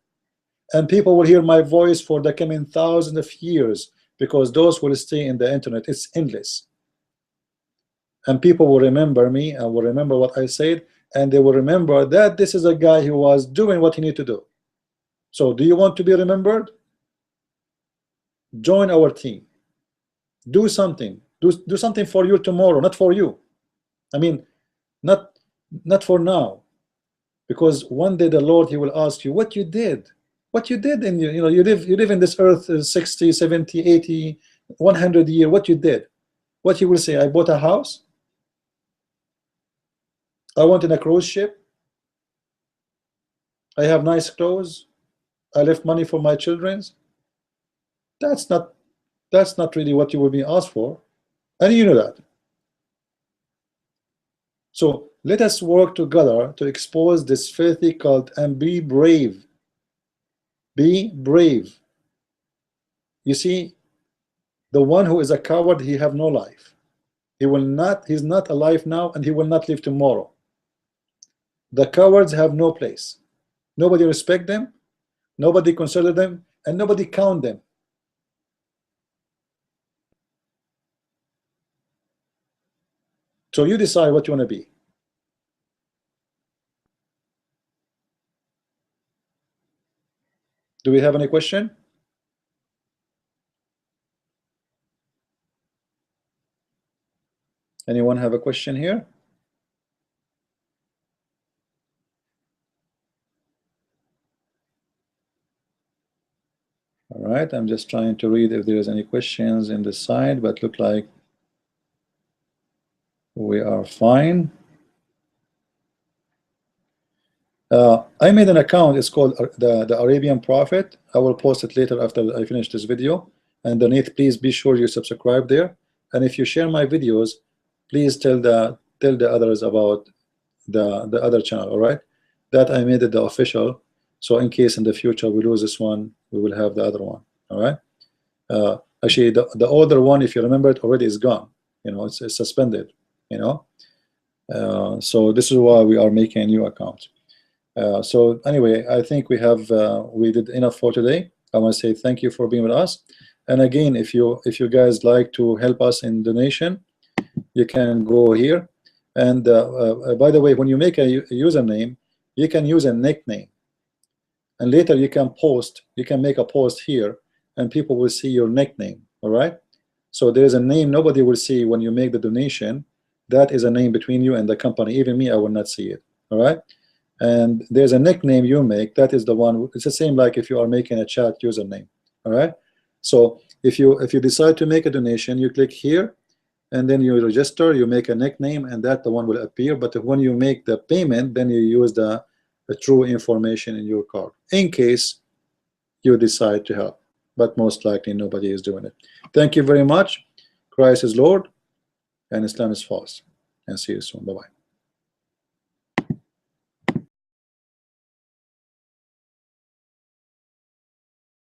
And people will hear my voice for the coming thousands of years, because those will stay in the internet. It's endless. And people will remember me and will remember what I said, and they will remember that this is a guy who was doing what he needed to do. So do you want to be remembered? Join our team. Do something. Do something for you tomorrow, not for you. I mean, not for now, because one day the Lord, he will ask you what you did. What you did in you know, you live in this earth 60, 70, 80, 100 years. What you did. What you will say? I bought a house. I went in a cruise ship. I have nice clothes. I left money for my children. That's not really what you will be asked for, and you know that. So let us work together to expose this filthy cult and be brave. Be brave. You see, the one who is a coward, he have no life. He's not alive now, and he will not live tomorrow. The cowards have no place. Nobody respect them, nobody consider them, and nobody count them. So you decide what you want to be. Do we have any question? Anyone have a question here? All right, I'm just trying to read if there is any questions in the side, but look like we are fine. I made an account. It's called the Arabian Prophet. I will post it later after I finish this video. And underneath, please be sure you subscribe there. And if you share my videos, please tell the others about the other channel. All right, that I made it the official. So in case in the future we lose this one, we will have the other one. All right. Actually, the older one, if you remember it, already is gone. You know, it's suspended. You know. So this is why we are making a new account. So anyway, I think we did enough for today. I want to say thank you for being with us. And again, if you guys like to help us in donation, you can go here. And by the way, when you make a username, you can use a nickname. And later you can make a post here, and people will see your nickname. All right. So there is a name nobody will see when you make the donation. That is a name between you and the company. Even me, I will not see it. All right. And there's a nickname you make. That is the one. It's the same like if you are making a chat username. All right. So if you decide to make a donation, you click here, and then you register. You make a nickname, and that the one will appear. But when you make the payment, then you use the true information in your card, in case you decide to help. But most likely nobody is doing it. Thank you very much. Christ is Lord, and Islam is false. And see you soon. Bye bye.